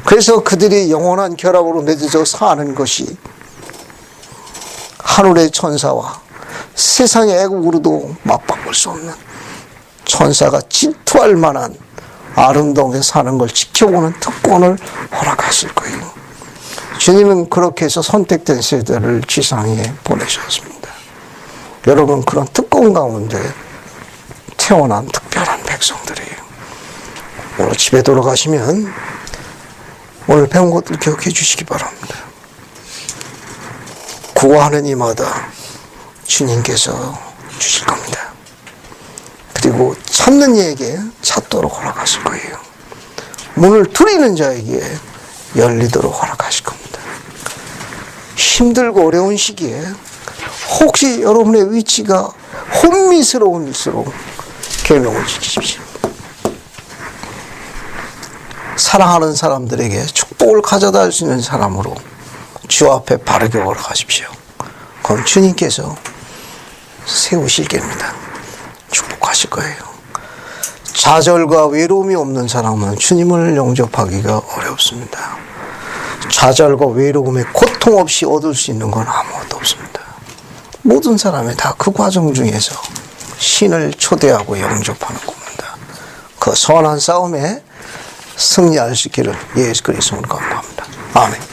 그래서 그들이 영원한 결합으로 맺어져 사는 것이 하늘의 천사와 세상의 애국으로도 맞바꿀 수 없는 천사가 질투할 만한 아름다움에 사는 걸 지켜보는 특권을 허락하실 거예요. 주님은 그렇게 해서 선택된 세대를 지상에 보내셨습니다. 여러분 그런 특권 가운데 태어난 특별한 백성들이에요. 오늘 집에 돌아가시면 오늘 배운 것들 기억해 주시기 바랍니다. 구하는 이마다 주님께서 주실 겁니다. 그리고 찾는 이에게 찾도록 허락하실 거예요. 문을 두드리는 자에게 열리도록 허락하실 겁니다. 힘들고 어려운 시기에 혹시 여러분의 위치가 혼미스러운일수록 계명을 지키십시오. 사랑하는 사람들에게 축복을 가져다 줄 수 있는 사람으로 주 앞에 바르게 걸어가십시오. 그럼 주님께서 세우실 겁니다. 축복하실 거예요. 좌절과 외로움이 없는 사람은 주님을 영접하기가 어렵습니다. 좌절과 외로움에 고통 없이 얻을 수 있는 건 아무것도 없습니다. 모든 사람이 다 그 과정 중에서 신을 초대하고 영접하는 겁니다. 그 선한 싸움에 승리할 수 있기를 예수 그리스도로 간구합니다. 아멘.